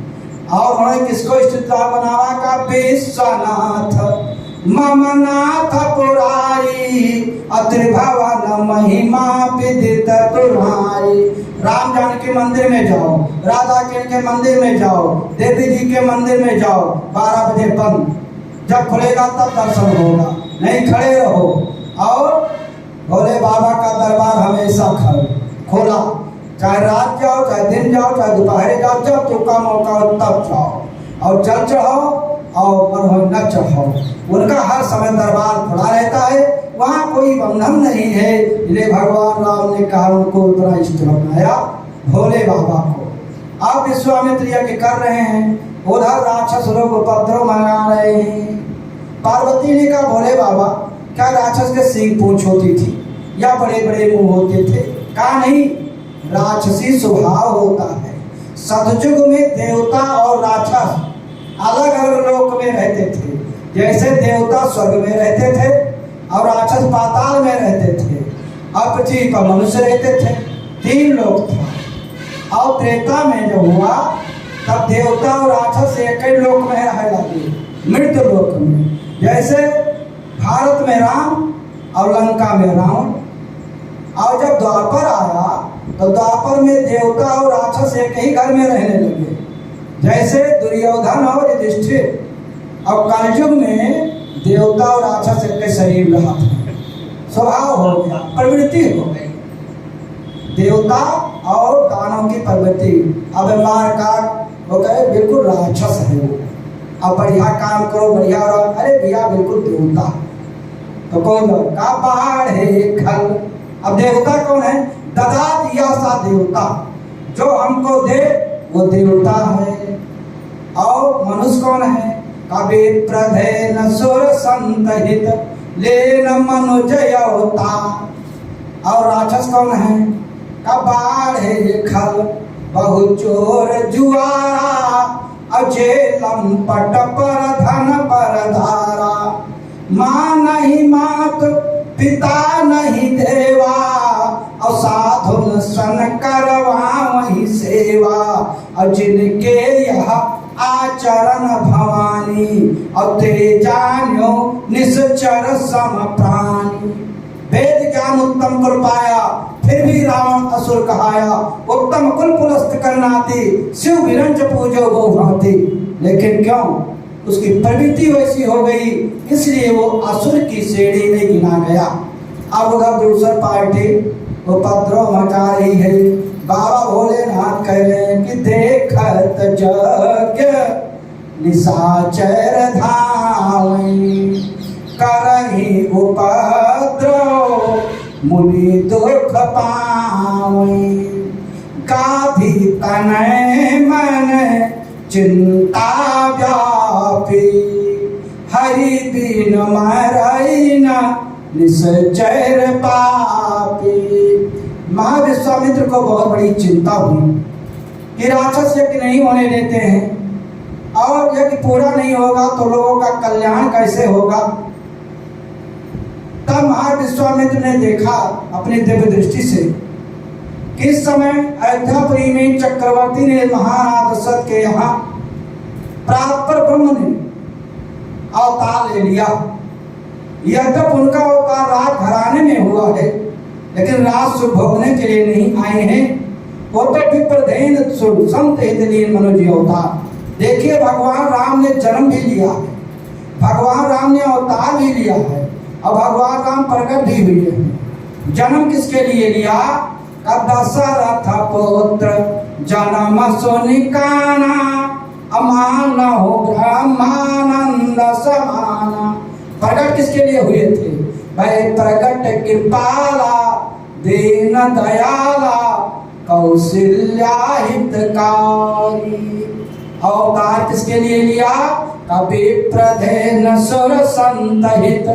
और उन्होंने किसको इष्ट देव बनावा का? विश्वनाथ ममनाथ पुरारी, अत्रिभवन महिमा विदित तुम्हारी। राम जानकी मंदिर में जाओ, राधा के मंदिर में जाओ, देवी जी के मंदिर में जाओ, 12 बजे बंद, जब खुलेगा तब दर्शन होगा, नहीं खड़े रहो। और भोले बाबा का दरबार हमेशा खोला, चाहे रात जाओ, चाहे दिन जाओ, चाहे दोपहर जाओ, जब तुमका मौका हो तब जाओ। और जल चढ़ाओ और न चढ़ाओ, उनका हर समय दरबार खुला रहता है, वहाँ कोई बंधन नहीं है। इसलिए भगवान राम ने कहा उनको उतना इष्ट बनाया भोले बाबा को। आप विश्वामित्र यज्ञ कर रहे हैं, उधर राक्षस लोग उपद्रव मंगा रहे हैं। पार्वती ने कहा भोले बाबा, क्या राक्षस के सींग पूंछ होती थी या बड़े बड़े मुंह होते थे? कहा नहीं, राक्षसी स्वभाव होता है। सतयुग में देवता और राक्षस अलग अलग लोक में रहते थे। जैसे देवता स्वर्ग में रहते थे और राक्षस पाताल में रहते थे, और पृथ्वी पर मनुष्य रहते थे। 3 लोक था। और त्रेता में जो हुआ तब देवता और राक्षस एक ही लोक में रह लगे, मृत्यु लोक में। जैसे भारत में राम और लंका में रावण। और जब द्वापर आया तो द्वापर में देवता और राक्षस एक ही घर में रहने लगे, जैसे दुर्योधन और युधिष्ठिर। और कलयुग में देवता और राक्षस एक शरीर रहा था, स्वभाव हो गया, प्रवृत्ति हो गई, देवता और दानव की प्रवृत्ति। अब मार काट हो गए, बिल्कुल राक्षस है वो। अब बढ़िया काम करो, बढ़िया रहो, अरे भैया बिल्कुल देवता। तो कौन का पहाड़ है खल। अब देवता कौन है? ददा दिया सा देवता, जो हमको दे वो देवता है। और मनुष्य कौन है? कभी प्रधेन सुर संतहित लेन मनुजय अवतार। और राक्षस कौन है? कबाड़े खल बहु चोर जुआरा अजेलम पट पर धन पर धारा। माँ नहीं मात पिता नहीं देवा और साधुन सन करवा वही सेवा। और जिनके यह आचरण भवानी और ते जान्यो निश्चर सम प्राणी। वेद ज्ञान उत्तम कुल पाया फिर भी रावण असुर कहाया। उत्तम कुल पुलस्त करनाती शिव विरंच पूजो गो भांति। लेकिन क्यों? उसकी प्रवृत्ति वैसी हो गई, इसलिए वो असुर की श्रेणी में गिना गया। अब उधर दूसरी पार्टी उपद्रव मचा रही है। बाबा भोलेनाथ कह रहे हैं कि देखत जग निशाचर धावई करहि उपद्रव मुनि दुख पावई। गाधी तनय मन चिंता व्यापी हरि बिन मरई न निश्चर पापी। महाविश्वामित्र को बहुत बड़ी चिंता हुई कि राक्षस यज्ञ नहीं होने देते हैं और यज्ञ पूरा नहीं होगा तो लोगों का कल्याण कैसे होगा। तब महाविश्वामित्र ने देखा अपनी दिव्य दृष्टि से कि इस समय अयोध्यापुरी में चक्रवर्ती ने महाराज दशरथ के यहाँ प्रातः ब्रह्म ने अवतार ले लिया। यद्यप उनका अवतार राज घराने में हुआ है, लेकिन राज सुख भोगने के लिए नहीं आए हैं। वो तो विप्रधेन संत हितलीन मनुजी अवतार। देखिए, भगवान राम ने जन्म भी लिया है, भगवान राम ने अवतार भी लिया है और भगवान राम प्रकट भी हुए हैं। जन्म किसके लिए लिया? दशरथ पुत्र जन्म सुनिकाना अमान हो ब्रह्मानंद समाना। प्रकट किसके लिए हुए थे? भाई प्रकट कृपाला दीन दयाला कौशल्या हितकारी। अवतार किसके लिए लिया? कभी प्रधेन सुर संतहित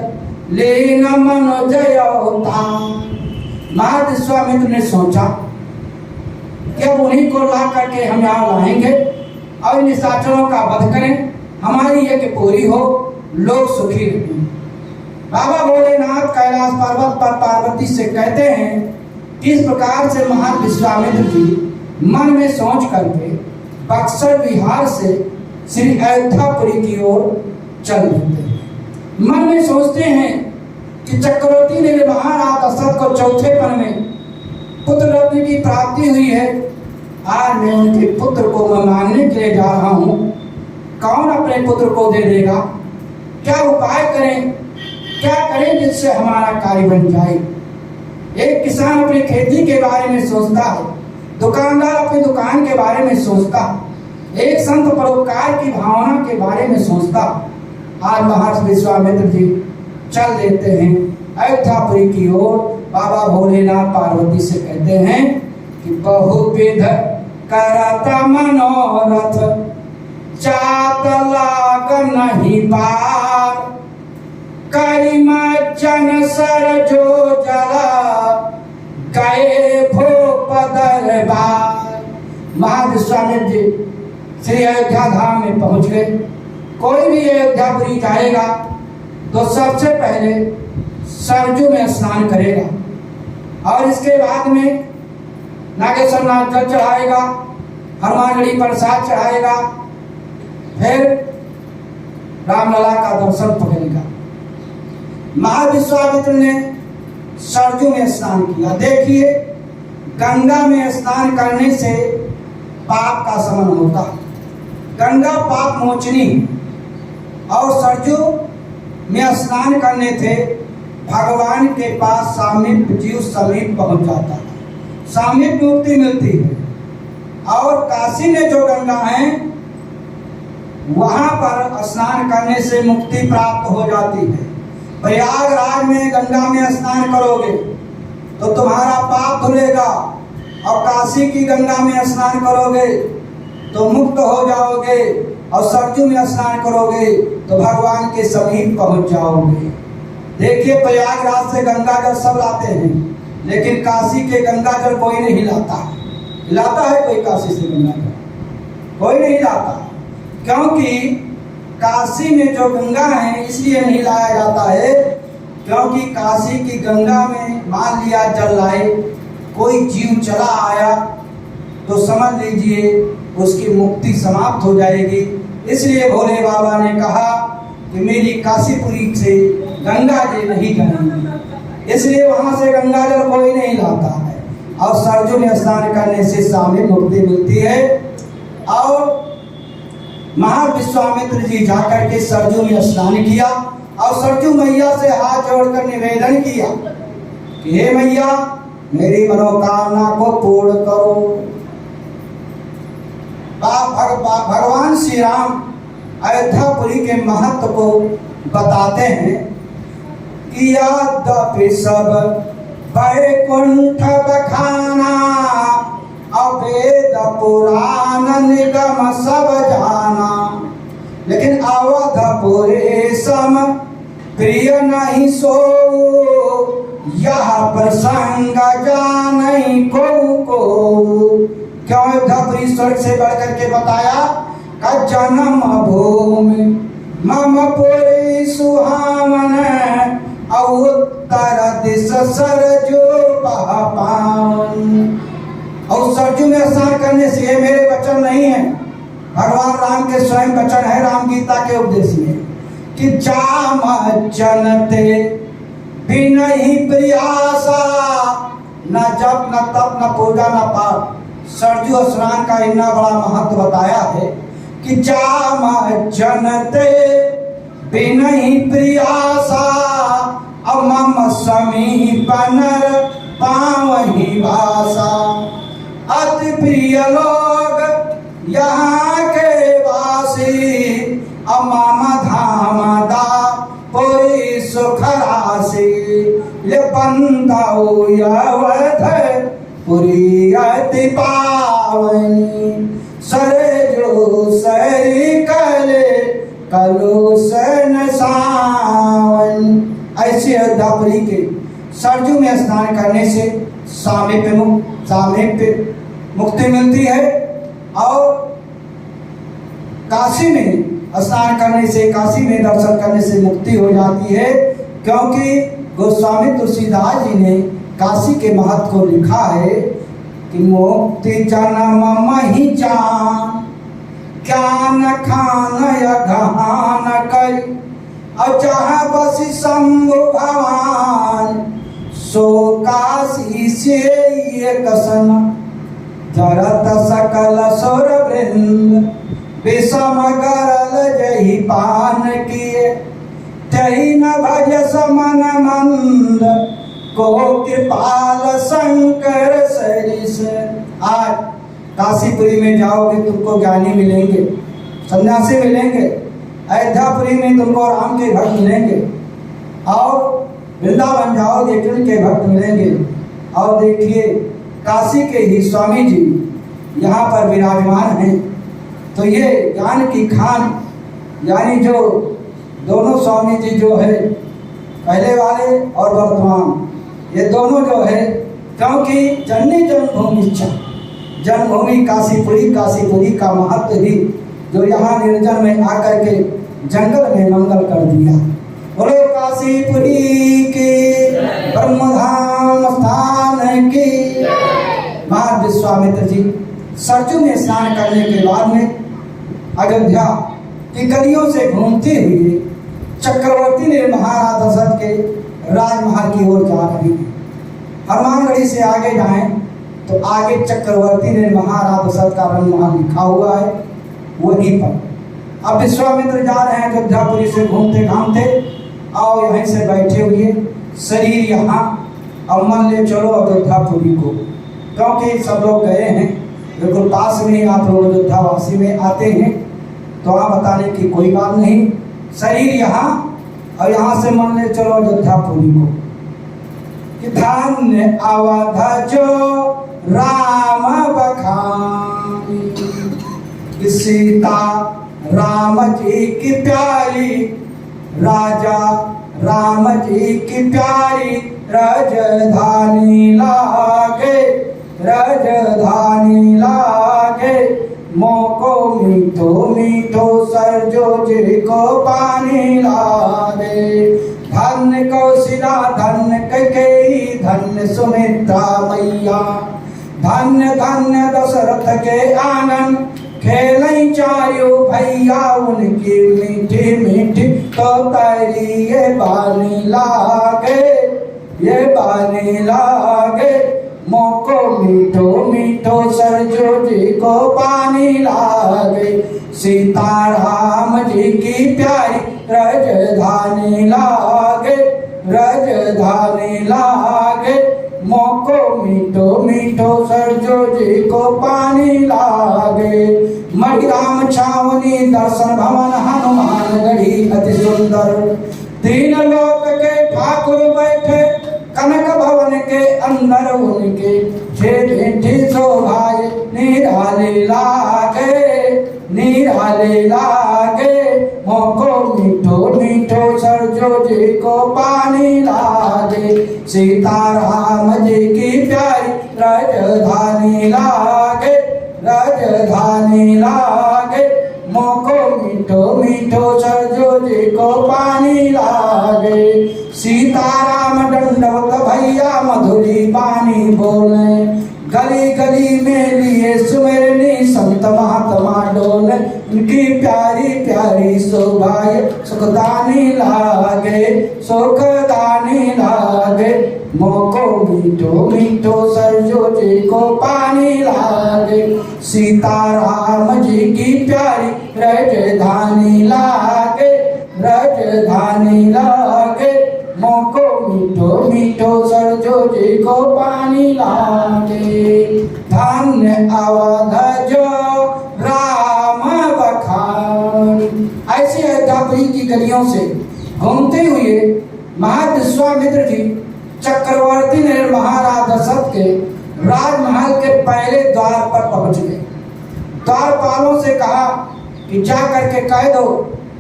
लीन मनुजय अवतार। महाविश्वामित्र ने सोचा कि अब उन्हीं को ला करके हम यहाँ लाएंगे और निशाचरों का वध करें, हमारी यज्ञ पूरी हो, लोग सुखी रहें। बाबा भोलेनाथ कैलाश पर्वत पर पार्वती से कहते हैं कि इस प्रकार से महाविश्वामित्र जी मन में सोच करके बक्सर विहार से श्री अयोध्यापुरी की ओर चल देते हैं। मन में सोचते हैं कि चक्रवर्ती ने महाराज दशरथ को चौथे पन में पुत्र रत्न की प्राप्ति हुई है। आज मैं उनके पुत्र को मैं मांगने के लिए जा रहा हूँ। कौन अपने पुत्र को दे देगा? क्या उपाय करें, क्या करें जिससे हमारा कार्य बन जाए। एक किसान अपनी खेती के बारे में सोचता है, दुकानदार अपनी दुकान के बारे में सोचता, एक संत परोपकार की भावना के बारे में सोचता। आज महर्षि विश्वामित्र जी चल देते हैं अयोध्यापुरी की ओर। बाबा भोलेनाथ पार्वती से कहते हैं कि बहुविध करत मनोरथ जात लाग नहीं पार करिम जन सर जो जला गए भूप दरबार। महाविश्वामित्र जी श्री अयोध्या धाम में पहुंच गए। कोई भी अयोध्यापुरी जाएगा तो सबसे पहले सरजू में स्नान करेगा और इसके बाद में नागेश्वर नाथ जल चढ़ाएगा, हनुमानगढ़ी प्रसाद चढ़ाएगा, फिर रामलला का दर्शन पकड़ेगा। महाविश्वामित्र ने सरजू में स्नान किया। देखिए, गंगा में स्नान करने से पाप का शमन होता है। गंगा पाप मोचनी और सरजू में स्नान करने थे भगवान के पास सामीप जीव समीप पहुंच जाता है, सामीप मुक्ति मिलती है। और काशी में जो गंगा है वहां पर स्नान करने से मुक्ति प्राप्त हो जाती है। प्रयागराज में गंगा में स्नान करोगे तो तुम्हारा पाप धुलेगा और काशी की गंगा में स्नान करोगे तो मुक्त हो जाओगे। और सरजू में स्नान करोगे तो भगवान के समीप पहुंच जाओगे। देखिए, प्रयागराज से गंगा जल सब लाते हैं, लेकिन काशी के गंगा जल कोई नहीं लाता। लाता है कोई काशी से गंगा जल? कोई नहीं लाता, क्योंकि काशी में जो गंगा है इसलिए नहीं लाया जाता है क्योंकि काशी की गंगा में मान लिया जल लाए, कोई जीव चला आया तो समझ लीजिए उसकी मुक्ति समाप्त हो जाएगी। इसलिए भोले बाबा ने कहा कि मेरी काशीपुरी से गंगा जी नहीं जाएंगी, इसलिए वहां से गंगा जल कोई नहीं लाता है। और सरजू में स्नान करने से सामने मुक्ति मिलती है। और महाविश्वामित्र जी जाकर के सरजू में स्नान किया और सरजू मैया से हाथ जोड़कर निवेदन किया कि हे मैया, मेरी मनोकामना को पूर्ण करो। भगवान श्री राम अयोध्यापुरी के महत्व को बताते हैं कि यद्यपि सब वैकुंठ बखाना, अवेद पुराण निगम सब जाना, लेकिन अवधपुरी सम प्रिय नहीं सो, यह प्रसंग जानई को। क्यों अयोध्यापुरी स्वर्ग से बढ़ करके बताया का जन्म भूमि मम पुरी सुहावन, उत्तर दिश सरजू पावन। और सरजू में स्नान करने से, ये मेरे वचन नहीं है, भगवान राम के स्वयं वचन है राम गीता के उपदेश में कि जाम जनते बिनहि प्रियासा, न जप न तप न पूजा न पाठ। सरजू स्नान का इतना बड़ा महत्व बताया है कि जाम जनते बिनहि प्रियासा, मम समीप नर पावहि वासा। अति प्रिय लोग यहाँ के वासी, मम धाम दा पुरी सुख राशि। ये बंदाओ अवध पुरी अति पावनी, सरजू सरी कले कलुषण सावन। ऐसे अयोध्यापुरी के सरजू में स्नान करने से सामीप्य मुक्ति मिलती है। और काशी में स्नान करने से, काशी में दर्शन करने से मुक्ति हो जाती है, क्योंकि गोस्वामी तुलसीदास जी ने काशी के महत्व को लिखा है कि मुक्ति जन्म मही जान, ज्ञान खान यघान कई, और जहाँ बसी शंभु भगवान, सो काशी से ये कसन। धरत सकल सुर वृंद, विषम गरल जही पान किए, तही न भज समन मंद, को कृपाल शंकर सरिस। आज काशीपुरी में जाओगे तुमको ज्ञानी मिलेंगे, सन्यासी मिलेंगे, अयोध्यापुरी में तुमको राम के भक्त मिलेंगे, और वृंदावन जाओगे कृष्ण के भक्त मिलेंगे। और देखिए, काशी के ही स्वामी जी यहाँ पर विराजमान हैं। तो ये ज्ञान की खान, यानी जो दोनों स्वामी जी जो है, पहले वाले और वर्तमान, ये दोनों जो है, क्योंकि जननी जन्मभूमि जन्मभूमि काशीपुरी, काशीपुरी का महत्व ही जो यहाँ निर्जन में आकर के जंगल में मंगल कर दिया। बोलो काशीपुरी के ब्रह्मधाम स्थान की। महाराज विश्वामित्र जी सरजू में स्नान करने के बाद में अयोध्या की गलियों से घूमते हुए चक्रवर्ती ने महाराज दशरथ के राजमहल की ओर जा रहे हैं। हनुमानगढ़ी से आगे जाएं तो आगे चक्रवर्ती ने महाराज दशरथ का राजमहल लिखा हुआ है, वहीं पर। अब विश्वामित्र जा रहे हैं अयोध्यापुरी से घूमते घामते, और यहीं से बैठे हुए शरीर यहाँ, और मन ले चलो अयोध्यापुरी को, क्योंकि सब लोग गए हैं, बिल्कुल पास में आप लोग अयोध्यावासी में आते हैं, तो वहाँ बताने की कोई बात नहीं। शरीर यहाँ, और यहाँ से मन ले चलो अयोध्यापुरी को कि धन्य अवध जो राम बखानी, सीता राम जी की प्यारी, राजा राम जी की प्यारी राजधानी लागे, राजधानी लागे। मोको मीठो मीठो सरजो जिको पानी लागे। धन कौशिला धन कैकेयी धन सुमित्रा मैया, धन धन दशरथ के आनंद खेलई चारो भैया। उनकी मीठी मीठी तो तारी ये बानी लागे, ये बानी लागे। मोको मीठो मीठो सरजो जी को पानी लागे। सीताराम जी की प्यारी राजधानी लागे, राजधानी लागे। मोको मीठो मीठो सरजो जी को पानी लागे। मणिराम छावनी दर्शन भवन हनुमान गढ़ी अति सुंदर। तीन लोक के ठाकुर बैठे कनक भवन के अंदर। उनके जेठी शोभाए निराले लागे, निराले लागे। मोको मीठो मीठो सरजो जी को पानी लागे। सीताराम जी की प्यारी राजधानी लागे, राजधानी लागे। मोको मीठो मीठो सरजो जी को पानी लागे। सीताराम दंडवत भैया मधुरी बानी बोले। गली गली में लिए सुमेरनी संत महात्मा डोले। उनकी प्यारी प्यारी शोभाए सुखदानी लागे, सुखदानी लागे। मोको मीठो मीठो सरजो जी को पानी लागे। सीताराम जी की प्यारी राजधानी लागे, राजधानी लागे। मोको मीठो मीठो सरजो जी को पानी लागे। धन्य अवध जो राम बखान। ऐसे अयोध्यापुरी की गलियों से घूमते हुए महाविश्वामित्र जी चक्रवर्ती ने महाराज दशरथ के राजमहल के पहले द्वार पर पहुंच गए। द्वारपालों से कहा कि जा करके कह दो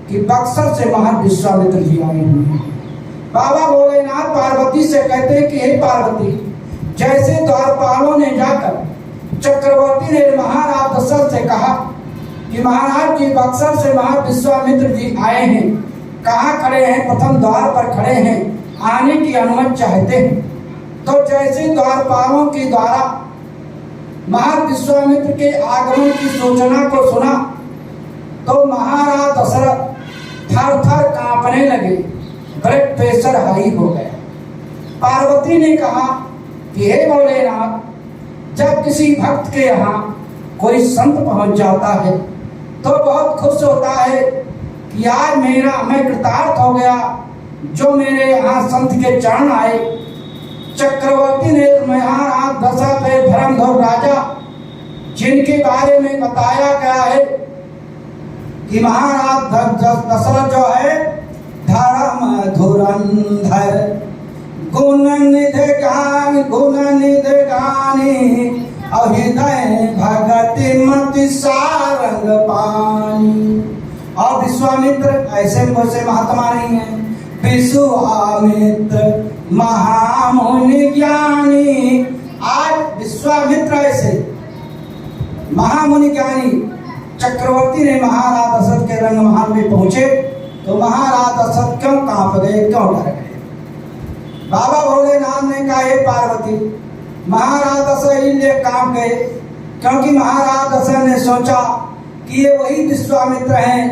कि बक्सर से महाविश्वामित्र जी आए हुए हैं। बाबा भोलेनाथ पार्वती से कहते कि हे पार्वती, जैसे द्वारपालों ने जाकर चक्रवर्ती ने महाराज दशरथ से कहा कि महाराज जी बक्सर से महाविश्वामित्र जी आए हैं, कहाँ खड़े हैं? प्रथम द्वार पर खड़े हैं, आने की अनुमति चाहते हैं। तो जैसे द्वारपालों के द्वारा महाविश्वामित्र के आगमन की सूचना को सुना तो महाराज दशरथ थर थर कांपने लगे, ब्लड प्रेशर हाई हो गया। पार्वती ने कहा कि हे भोलेनाथ, जब किसी भक्त के यहाँ कोई संत पहुंच जाता है तो बहुत खुश होता है कि आज मैं कृतार्थ हो गया जो मेरे यहाँ संत के चरण आए। चक्रवर्ती ने महाराज दशरथ पे धर्मधर राजा, जिनके बारे में बताया गया है कि महाराज दशरथ जो है धर्म धुरंधर, गुण निध गानी, हृदय भगति मति सारंग पानी। और विश्वामित्र ऐसे वैसे महात्मा नहीं है। विश्वामित्र महामुनि ज्ञानी। आज विश्वामित्र ऐसे महामुनि ज्ञानी चक्रवर्ती ने महाराज दशरथ के रंगमहल में पहुंचे तो महाराज दशरथ क्यों कांप गए, क्यों डर गए? बाबा भोलेनाथ ने कहा हे पार्वती, महाराज दशरथ इसलिए कांप गए क्योंकि महाराज दशरथ ने सोचा कि ये वही विश्वामित्र हैं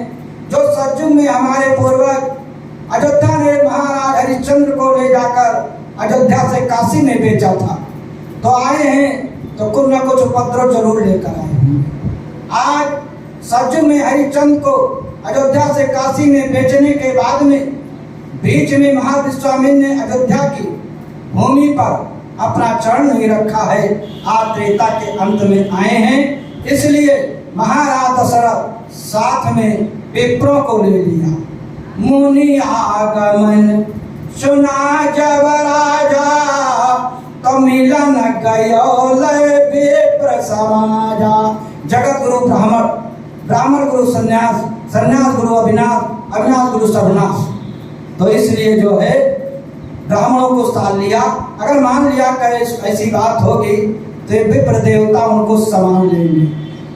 जो सतयुग में हमारे पूर्वज अयोध्या ने महाराज हरिश्चंद्र को ले जाकर अयोध्या से काशी में बेचा था। तो आए हैं तो कुछ न कुछ उपद्रव जरूर लेकर आए हैं। आज सतयुग में हरिश्चंद्र को अयोध्या से काशी में बेचने के बाद में बीच में महाविश्वामित्र ने अयोध्या की भूमि पर अपना चरण नहीं रखा है। आज त्रेता के अंत में आए हैं, इसलिए महाराज दशरथ साथ में विप्रों को ले लिया। मुनि आगमन सुना जब राजा, तो मिलन गयो विप्र समाजा। जगत गुरु ब्राह्मण गुरु संन्यास संन्यास गुरु अविनाश, अविनाश गुरु सर्वनाश। तो इसलिए जो है ब्राह्मणों को साथ लिया। अगर मान लिया कि ऐसी बात होगी तो विप्र देवता उनको समान लेंगे।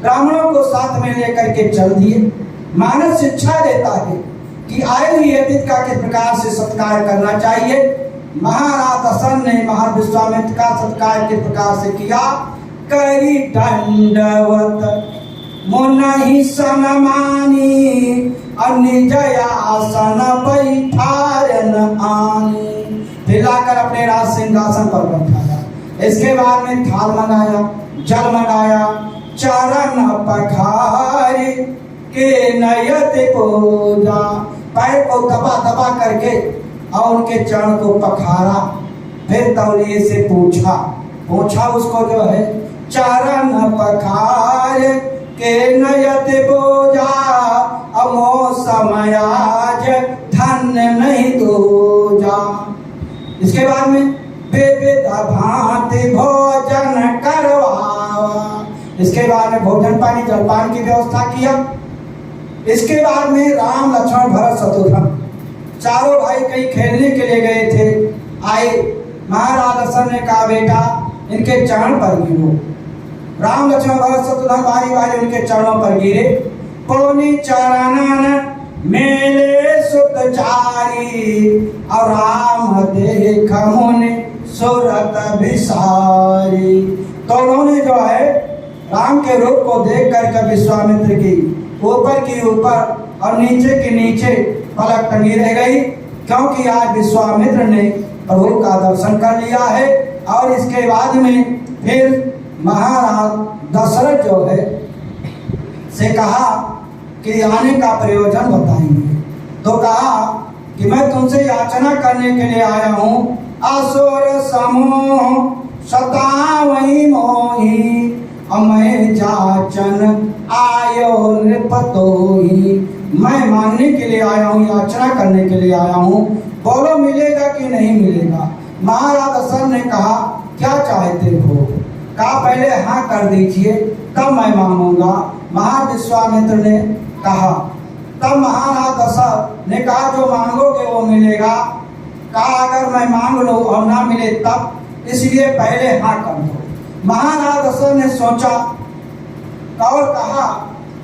ब्राह्मणों को साथ में लेकर के चल दिए। मानस शिक्षा देता है कि आए हुए अतिथि का किस प्रकार से सत्कार करना चाहिए। महाराज दशरथ ने महाविश्वामित्र का सत्कार किस प्रकार से किया। करी दंडवत मुनि सनमानी, निज आसन बैठारन आनी। हिलाकर अपने राज सिंहासन पर बैठाया। इसके बाद में थाल मंगाया, जल मंगाया, चरण पखार के नयत पूजा। पैर को दबा दबा करके और उनके चरण को पखारा। फिर तौलिए से पूछा उसको जो है, चरण पखार के नयत पूजा, अमो समयाज धन्य नहीं दूजा। इसके बाद में विविध भांति भोजन करवावा। इसके बाद में भोजन पानी जलपान की व्यवस्था किया। इसके बाद में राम लक्ष्मण भरत शत्रुघ्न चारों भाई कहीं खेलने के लिए गए थे। आए, महाराज दशरथ ने कहा बेटा इनके चरण पर गिरो। राम लक्ष्मण भरत शत्रुघ्न बारी बारी उनके चरणों पर गिरे। पौनी चरणन मेले सुत चारी, और राम देख मुनि सुरत विसारी। तो उन्होंने जो है राम के रूप को देख कर विश्वामित्र की ऊपर की ऊपर और नीचे के नीचे पलक टंगी रह गई, क्योंकि आज विश्वामित्र ने प्रभु का दर्शन कर लिया है। और इसके बाद में फिर महाराज दशरथ जो है से कहा कि आने का प्रयोजन बताइए। तो कहा कि मैं तुमसे याचना करने के लिए आया हूँ। असुर समूह सतावई मोही, मैं जाचन आयो नृपतोही। मैं मांगने के लिए आया हूँ, याचना करने के लिए आया हूँ। बोलो मिलेगा कि नहीं मिलेगा। महाराज दशरथ ने कहा क्या चाहते हो। कहा पहले हाँ कर दीजिए तब मैं मांगूंगा। महाविश्वामित्र ने कहा। तब महाराज दशरथ ने कहा जो मांगोगे वो मिलेगा। कहा अगर मैं मांग लूं और ना मिले तब, इसलिए पहले हाँ कर दो। महाराज दशरथ ने सोचा और कहा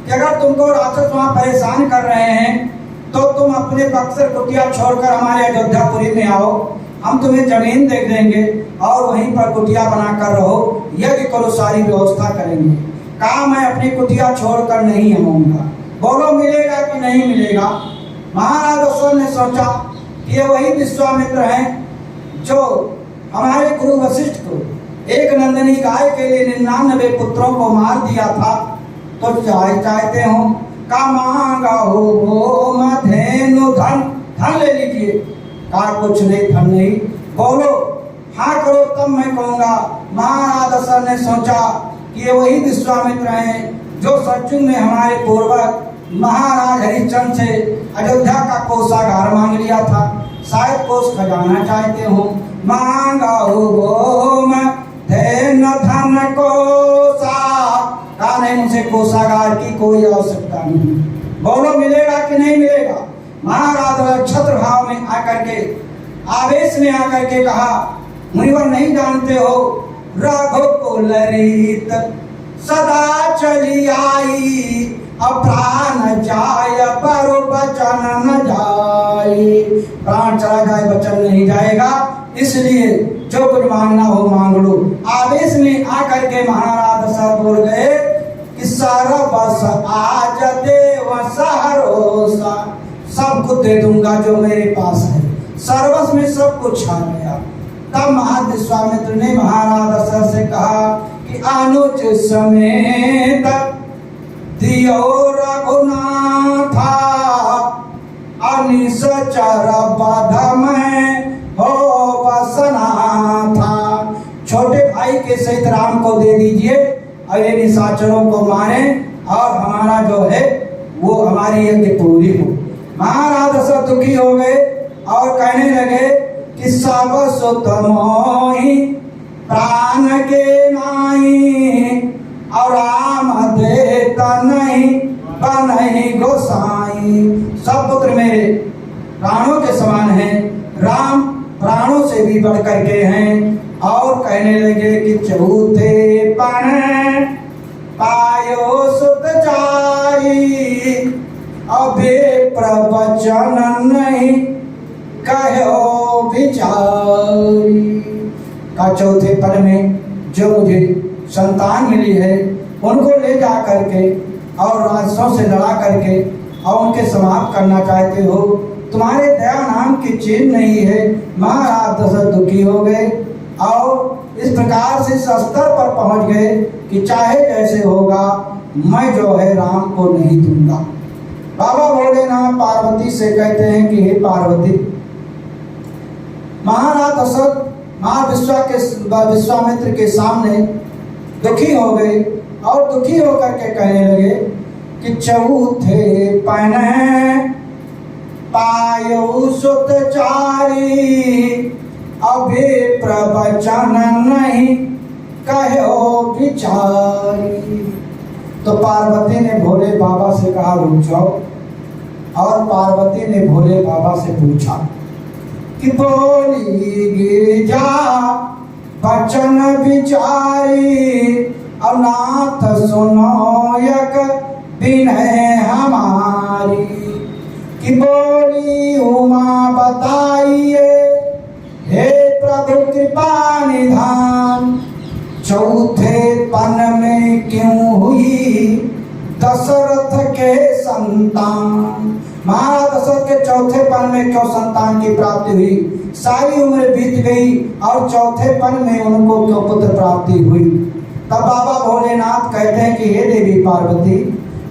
कि अगर तुमको राक्षस वहां परेशान कर रहे हैं तो तुम अपने बक्सर कुटिया छोड़कर हमारे अयोध्यापुरी में आओ। हम तुम्हें जमीन दे देंगे और वहीं पर कुटिया बनाकर रहो, यज्ञ करो, सारी व्यवस्था करेंगे। कहा मैं अपनी कुटिया छोड़कर नहीं आऊंगा। बोलो मिलेगा कि नहीं मिलेगा। महाराज दशरथ ने सोचा कि ये वही विश्वामित्र हैं जो हमारे गुरु वशिष्ठ को एक नंदनी गाय के लिए 99 पुत्रों को मार दिया था। तो चाहते हो का मांगा हो मधेनु धन, धन ले लीजिए। कहा कुछ नहीं, धन नहीं। बोलो हाँ करो तब मैं कहूँगा। महाराज दशरथ ने सोचा कि ये वही विश्वामित्र हैं जो सचमुच में हमारे पूर्वज महाराज हरिश्चंद्र से अयोध्या का कोषागार मांग लिया था। शायद कोष खजाना चाहते हो। मांगा हो धन कोषा। कहा नहीं, मुझे कोषागार की कोई आवश्यकता नहीं। बोलो मिलेगा कि नहीं मिलेगा। महाराज छत्र भाव में आकर के, आवेश में आकर के कहा मुनिवर नहीं जानते हो रघुकुल रीत सदा चली आई, प्राण जाय पर बचन न जाए। प्राण चला जाए बचन नहीं जाएगा, इसलिए जो कुछ मांगना हो मांग लो। आवेश में आकर के महाराज दशरथ बोल गए कि सरबस आज देव सहरोसा, सब कुछ दे दूंगा जो मेरे पास है। सर्वस में सब कुछ आ गया। तब महाविश्वामित्र ने महाराज दशरथ से कहा कि अनुज समेत दियो रघुनाथा, अनिसचर बध में हो बसना था। छोटे भाई के सहित राम को दे दीजिए और ये निशाचरों को मारे और हमारा जो है वो हमारी यज्ञ पूरी हो। महाराज दशरथ दुखी हो गए और कहने लगे कि सब सुत मोहि प्राण के नाई, और राम देता नहीं बनहि गोसाई। सब पुत्र मेरे प्राणों के समान हैं, राम प्राणों से भी बढ़ करके हैं। और कहने लगे कि चौथे पण पायो सुत जाई, अबे प्रवचन नहीं कहो विचारी। का चौथे पद में जो मुझे संतान मिली है उनको ले जा करके और राक्षसों से लड़ा करके और उनके समाप्त करना चाहते हो। तुम्हारे दया नाम की चीज नहीं है। महाराज दशरथ दुखी हो गए और इस प्रकार से इस स्तर पर पहुंच गए कि चाहे जैसे होगा मैं जो है राम को नहीं दूंगा। बाबा भोलेनाथ पार्वती से कहते हैं कि हे पार्वती, महाराज दशरथ विश्वामित्र के सामने दुखी हो गए और दुखी होकर के कहने लगे कि चौथे पन पायो सुत चारी, अभी प्रवचन नहीं कहो विचारी। तो पार्वती ने भोले बाबा से कहा रुक जाओ, और पार्वती ने भोले बाबा से पूछा कि बोली गिरिजा वचन विचारी, अनाथ सुनो यक विनय हमारी। कि बोली उमा बताइए हे प्रभु कृपा निधान, चौथे पन में क्यों हुई दशरथ के संतान। महाराज दशरथ के चौथे पन में क्यों संतान की प्राप्ति हुई। सारी उम्र बीत गई और चौथे पन में उनको क्यों पुत्र प्राप्ति हुई। तब बाबा भोलेनाथ कहते हैं कि हे देवी पार्वती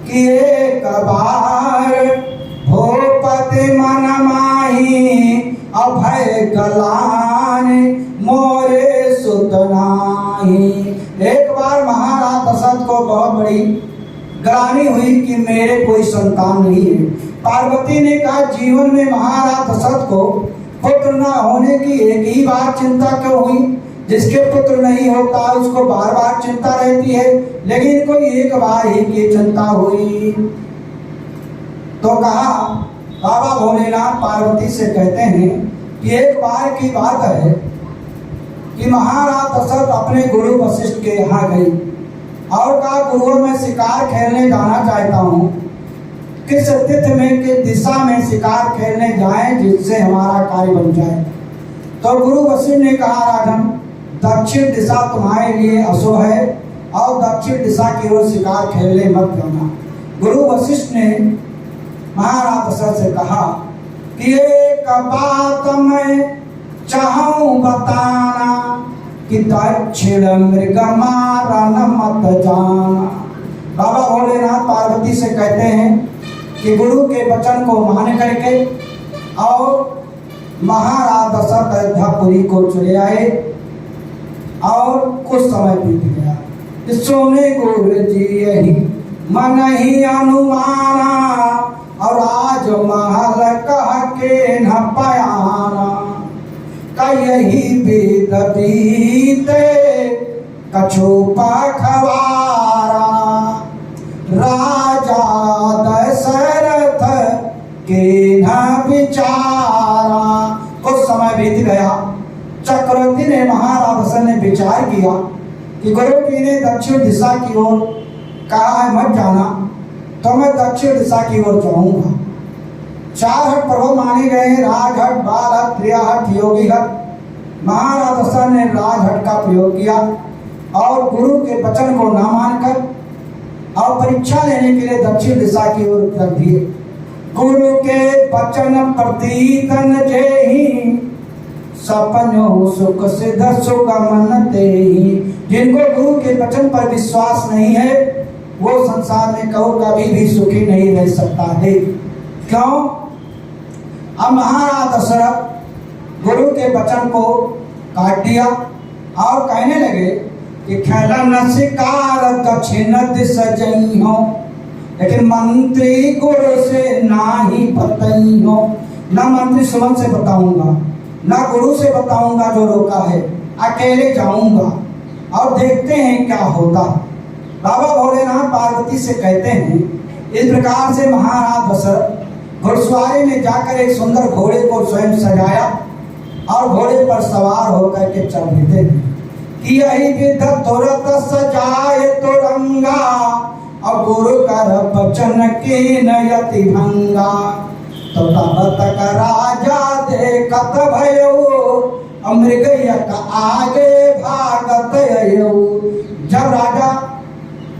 कि एक बार भूपति मन माही, अभय गलान मोरे सुत नाही। एक बार महाराज दशरथ को बहुत बड़ी ग्लानि हुई कि मेरे कोई संतान नहीं है। पार्वती ने कहा जीवन में महाराज दशरथ को पुत्र न होने की एक ही बार चिंता क्यों हुई। जिसके पुत्र नहीं होता उसको बार बार चिंता रहती है, लेकिन कोई एक बार ही की चिंता हुई। तो कहा बाबा भोलेनाथ पार्वती से कहते हैं कि एक बार की बात है कि महाराज दशरथ अपने गुरु वशिष्ठ के यहाँ गई और कहा गुरुओं में शिकार खेलने जाना चाहता हूँ, किस तिथि में किस दिशा में शिकार खेलने जाएं जिससे हमारा कार्य बन जाए। तो गुरु वशिष्ठ ने कहा राजन, दक्षिण दिशा तुम्हारे लिए अशुभ है और दक्षिण दिशा की ओर शिकार खेलने मत जाना। गुरु वशिष्ठ ने महाराज दशरथ से कहा कि एक बात मैं चाहूं बताना कि दक्षिण मृग मारन मत जाना। बाबा भोलेनाथ पार्वती से कहते हैं कि गुरु के वचन को मान करके और महाराज दशरथ अयोध्यापुरी को चले आए और कुछ समय बीत गया। सोने गुरु जी यही मन ही अनुमाना और आज महल कह के न पयाना। का यही वेद बीते कछु पखवारा, राजा दशरथ के न विचारा। कुछ समय बीत गया। चक्रवर्ती ने महाराज दशरथ ने विचार किया कि गुरु जी ने दक्षिण दिशा की ओर कहा है मत जाना, तो मैं दक्षिण दिशा की ओर जाऊंगा। 4 हट प्रभु माने गए, राजहट, बालहट, क्रियाहट, योगी हट। महाराज दशरथ ने राजहट का प्रयोग किया और गुरु के वचन को न मानकर और परीक्षा लेने के लिए दक्षिण दिशा की ओर रख दिए। गुरु के वचन प्रतीतन जेहि, सपनो सुख सिद्ध सुख मन तेहि। जिनको गुरु के वचन पर विश्वास नहीं है वो संसार में कभी भी सुखी नहीं रह सकता है। क्यों? अब महाराज दशरथ गुरु के वचन को काट दिया और कहने लगे कि खेलन शिकार दक्षिण दिश जई हो, लेकिन मंत्री गुरु से ना ही बताई हो। ना मंत्री सुमन से बताऊंगा ना गुरु से बताऊंगा जो रोका है, अकेले जाऊंगा और देखते हैं क्या होता। बाबा भोलेनाथ पार्वती से कहते हैं इस प्रकार से महाराज दशरथ घुड़सवारी में जाकर एक सुंदर घोड़े को स्वयं सजाया और घोड़े पर सवार होकर के चल रहे थे कि यही विध तुरत सजाए तुरंगा और गुरु कर बचन की नयति भंगा। तो तब तक राजा देखत भयो मृग यक आगे भागत अयो। जब राजा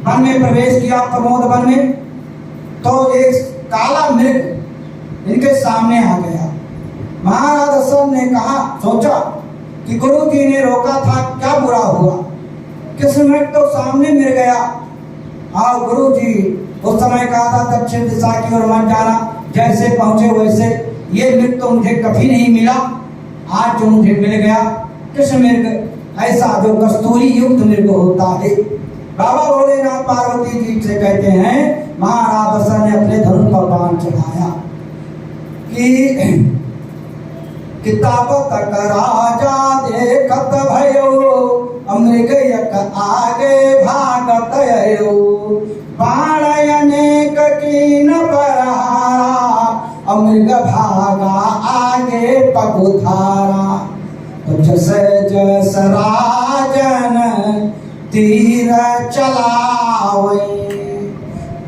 वन में प्रवेश किया, प्रमोद वन में, तो एक काला मृग इनके सामने आ गया। महाराज दशरथ ने कहा, सोचा कि गुरु जी ने रोका था, क्या बुरा हुआ, किस मिनट तो सामने मिल गया। और गुरु जी उस समय कहा था दक्षिण दिशा की ओर मत जाना, जैसे पहुंचे वैसे। ये मृग तो मुझे कभी नहीं मिला, आज जो मुझे मिल गया, कृष्ण मृग ऐसा जो कस्तूरी युक्त मृग होता है। बाबा भोलेनाथ पार्वती जी से कहते हैं, महाराज दशरथ ने अपने धनुष पर बाण चढ़ाया कि किताब तक राजा देखत भयो मृग यक आगे भागत अयो। बाण अनेक कीन बरहारा मृग भागा आगे पगुधारा। तो जस जस राजन तीर चलावे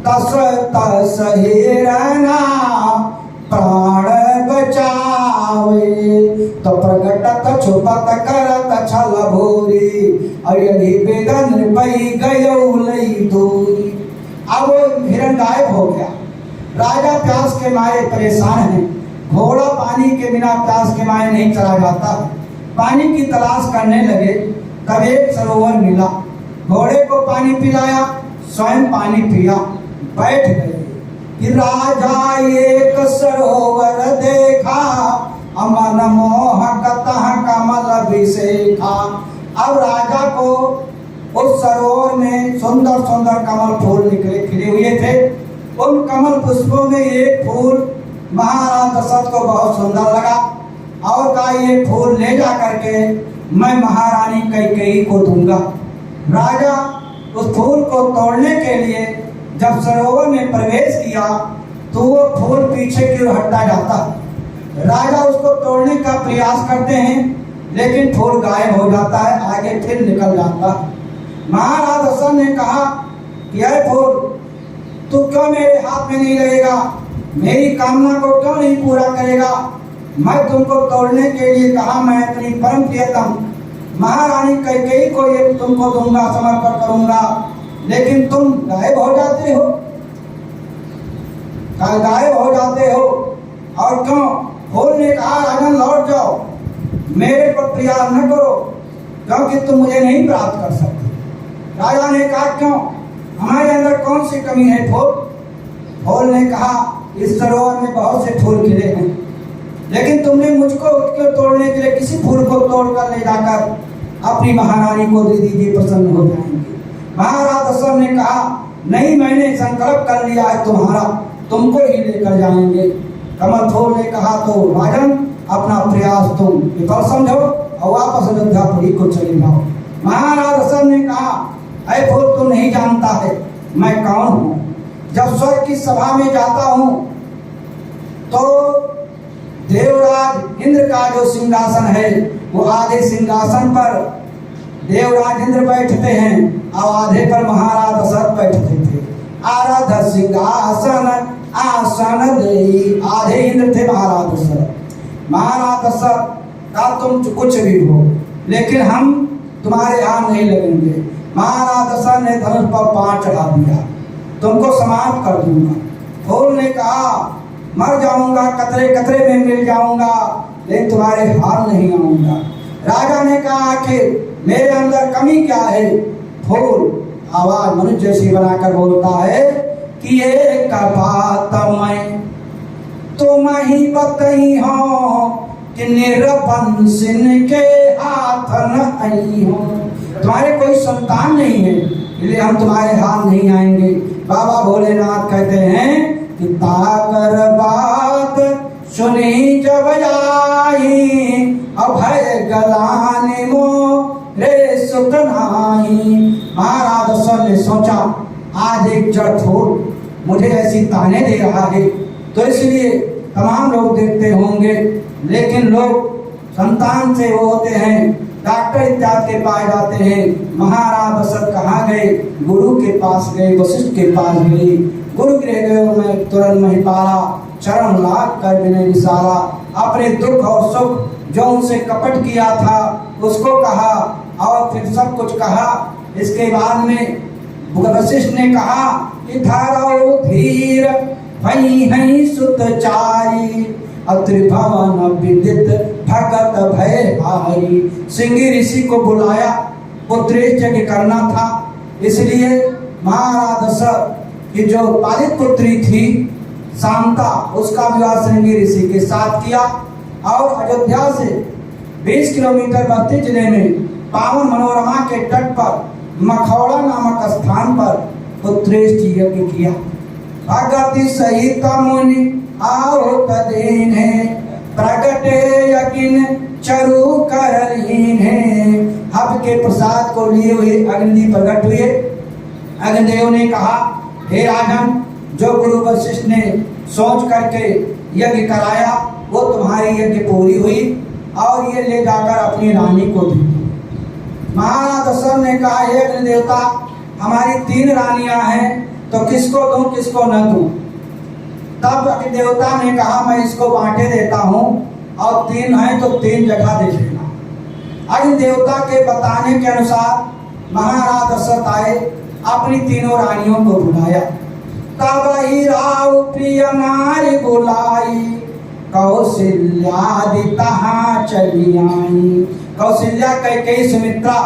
तस तस हिरना प्राण बचावे। तो प्रगटत छुपत करत छल भूरी अयि बेदन पई गयो लई दूरी। अब वो हिरण गायब हो गया। राजा प्यास के मारे परेशान है। घोड़ा पानी के बिना प्यास के मारे नहीं चला जाता। पानी की तलाश करने लगे, तब एक सरोवर मिला। घोड़े को पानी पिलाया, स्वयं पानी पिया, बैठ गए। राजा एक सरोवर देखा अमन मोहक तह कमल अभिषेका। अब राजा को उस सरोवर में सुंदर सुंदर कमल फूल निकले खिले हुए थे। उन कमल पुष्पों में एक फूल महाराज दशरथ को बहुत सुंदर लगा और कहा, ये फूल ले जा करके मैं महारानी कैकेयी को दूंगा। राजा उस फूल को तोड़ने के लिए जब सरोवर में प्रवेश किया तो वो फूल पीछे की ओर हटता जाता। राजा उसको तोड़ने का प्रयास करते हैं, लेकिन फूल गायब हो जाता है, आगे फिर निकल जाता। महाराज दशरथ ने कहा कि यह फूल तू क्यों मेरे हाथ में नहीं लगेगा, मेरी कामना को क्यों नहीं पूरा करेगा। मैं तुमको तोड़ने के लिए कहा, मैं अपनी परम प्रियतम महारानी कैकेयी को ये तुमको दूंगा, समर्पण करूंगा, लेकिन तुम गायब हो जाते हो, गायब हो जाते हो। और क्यों? फूल ने कहा, राजन लौट जाओ, मेरे पर प्रयास न करो, क्योंकि तुम मुझे नहीं प्राप्त कर सकते। राजा ने कहा, क्यों, हमारे अंदर कौन सी कमी है फूल? फूल ने कहा, इस सरोवर में बहुत से फूल खिले हैं, लेकिन तुमने मुझको उसको तोड़ने के लिए किसी फूल को तोड़कर ले जाकर अपनी महारानी को दे दीजिए, प्रसन्न हो जाएंगे। महाराज दशरथ ने कहा, नहीं, मैंने संकल्प कर लिया है तुम्हारा, तुमको ही लेकर जाएंगे। कमल फूल ने कहा, तो राजन अपना प्रयास तुम विफल समझो और वापस अयोध्यापुरी को चले जाओ। महाराज दशरथ ने कहा, ऐ फूल, तुम नहीं जानता है मैं कौन हूँ। जब स्वर्ग की सभा में जाता हूँ तो देवराज इंद्र का जो सिंहासन है वो आधे सिंहासन पर देवराज इंद्र बैठते हैं और आधे पर महाराज दशरथ बैठते थे। आराध सिंहासन आसन देई, आधे इंद्र थे महाराज दशरथ। महाराज दशरथ का तुम कुछ भी हो, लेकिन हम तुम्हारे यहाँ नहीं लगेंगे। महाराज दशरथ ने धनुष पर बाण चढ़ा दिया, तुमको समाप्त कर दूंगा। फूल ने कहा, मर जाऊंगा, कतरे कतरे में मिल जाऊंगा, लेकिन तुम्हारे हाथ नहीं आऊंगा। राजा ने कहा, आखिर मेरे अंदर कमी क्या है? फूल आवाज मनुष्य जैसी बनाकर बोलता है कि एक बात मैं तुम ही बताई हो कि निरबंसिन के हाथ न आई हो। तुम्हारे कोई संतान नहीं है, इसलिए हम तुम्हारे हाथ नहीं आएंगे। बाबा भोलेनाथ कहते हैं कि ताकर बात सुनी जब आई अभय गलाने मो रे सुतनाई। महाराज दशरथ ने सोचा, आज एक जड़ फूल मुझे ऐसी ताने दे रहा है, तो इसलिए तमाम लोग देखते होंगे। लेकिन लोग संतान से वो होते हैं, डॉक्टर इत्यादि के पास जाते हैं। महाराज दशरथ कहाँ गए? गुरु के पास गए, वशिष्ठ के पास गए। गुरु गृह गए मैं तुरंत महिपाला, चरण लाग कर विनय विसारा। अपने दुख और सुख जो उनसे कपट किया था उसको कहा और फिर सब कुछ कहा। इसके बाद में वशिष्ठ ने कहा कि धारो धीर भई हैं सुतचारी, अत्रिभवन विदित भगत भय हारी। सिंगी ऋषि को बुलाया, पुत्रेश यज्ञ करना था, इसलिए महाराज दशरथ की जो पालित पुत्री थी शांता, उसका विवाह सिंगी ऋषि के साथ किया। और अयोध्या से 20 किलोमीटर बस्ती जिले में पावन मनोरमा के तट पर मखौड़ा नामक स्थान पर पुत्रेश यज्ञ किया। भगति सहित मुनि आओ तदीन है, प्रगटे यकीन चरु करलीन है। हब के प्रसाद को लिए हुए अग्नि प्रकट हुए। अग्निदेव ने कहा, हे राजन, जो गुरु वशिष्ठ ने सोच करके यज्ञ कराया वो तुम्हारी यज्ञ पूरी हुई और ये ले जाकर अपनी रानी को दी। महाराज दशरथ ने कहा, हे अग्निदेवता, हमारी 3 रानियां हैं, तो किसको दूं किसको न दूं? तब अग्निदेवता ने कहा, मैं इसको बांटे देता हूं और 3 हैं तो 3 जगह दे देना। अग्निदेवता के बताने के अनुसार महाराज दशरथ आए, अपनी 3 रानियों को बुलाया। तब ही राव प्रिय नारी बुलाई, कौशल्यादि तहाँ चली आई। कौशल्या, कैकेयी, सुमित्रा,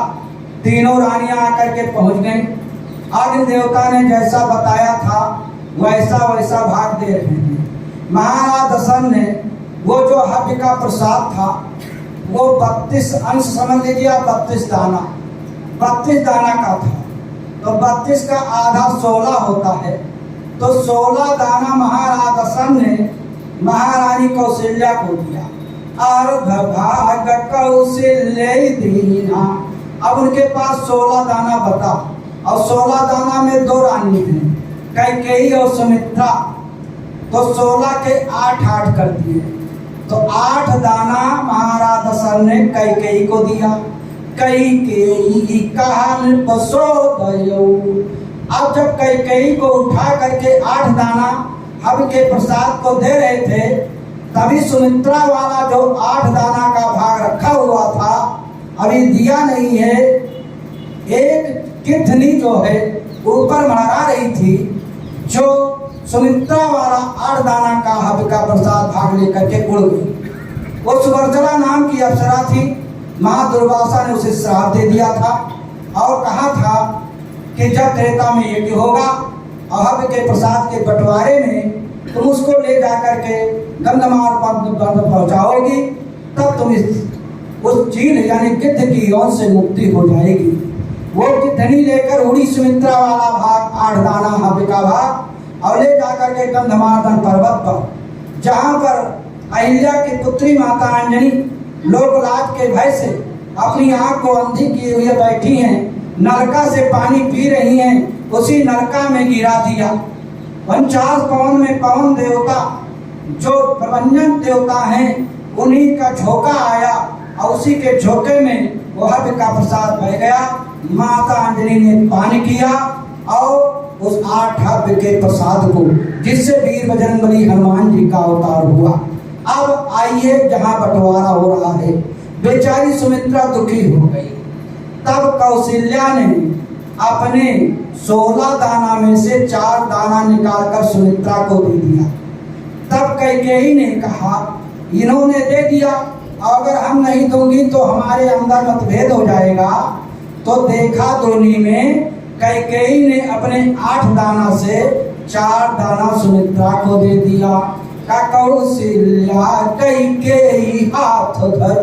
तीनों रानियां आकर के पहुंच गईं। अग्नि देवता ने जैसा बताया था वैसा वैसा भाग दे रहे हैं। महाराज दशरथ ने वो जो हव्य का प्रसाद था वो 32 अंश समझ लीजिए, 32 दाना, 32 दाना का था। तो 32 का आधा 16 होता है, तो 16 दाना महाराज दशरथ ने महारानी कौशल्या को दिया। अर्ध भाग कौशल्या दीना। अब उनके पास 16 दाना बता और 16 दाना में 2 रानी हैं, कैकेयी और सुमित्रा, तो 16 के 8 कर दिए। तो 8 दाना महाराज दशरथ ने कैकेयी को दिया। कैकेयी कहन पसोदयो। अब जब कैकेयी को उठा करके 8 दाना हव्य के प्रसाद को दे रहे थे, तभी सुमित्रा वाला जो 8 दाना का भाग रखा हुआ था अभी दिया नहीं है। एक किथनी जो है ऊपर मंडरा रही थी, जो सुमित्रा वाला 8 दाना का हव्य का प्रसाद भाग लेकर के उड़ गई। वो सुवर्चला नाम की अप्सरा थी। माँ दुर्वासा ने उसे श्राप दे दिया था और कहा था कि जब त्रेता में यज्ञ होगा और हव्य के प्रसाद के बंटवारे में तुम उसको ले जाकर के गंधमार पर पहुंचाओगी, तब तुम उस चील यानी गिद्ध की यौन से मुक्ति हो जाएगी। वो गिद्धनी लेकर उड़ी सुमित्रा वाला भाग 8 दाना हव्य का भाग और ले जाकर के गंधमार्दन पर्वत पर, जहाँ पर अहिल्या की पुत्री माता अंजनी लोकलाज के भय से अपनी आंख को अंधी किए हुए बैठी हैं, नलका से पानी पी रही हैं, उसी नलका में गिरा दिया। 49 पवन में पवन देवता जो प्रबंधन देवता हैं उन्हीं का झोंका आया और उसी के झोंके में वो हव्य का प्रसाद बह गया। माता अंजनी ने पान किया और उस 8 हव्य के प्रसाद को, जिससे वीर बजरंगबली हनुमान जी का अवतार हुआ। अब आइए जहाँ बंटवारा हो रहा है, बेचारी सुमित्रा दुखी हो गई। तब कौशल्या ने अपने 16 दाना में से 4 दाना निकालकर सुमित्रा को दे दिया। तब कैकेयी ने कहा, इन्होंने दे दिया, अगर हम नहीं दूंगी तो हमारे अंदर मतभेद हो जाएगा। तो देखा दोनी में कैकेयी ने अपने 8 दाना से 4 दाना सुमित्रा को दे दिया। कौशल्या कैकेयी हाथ धर।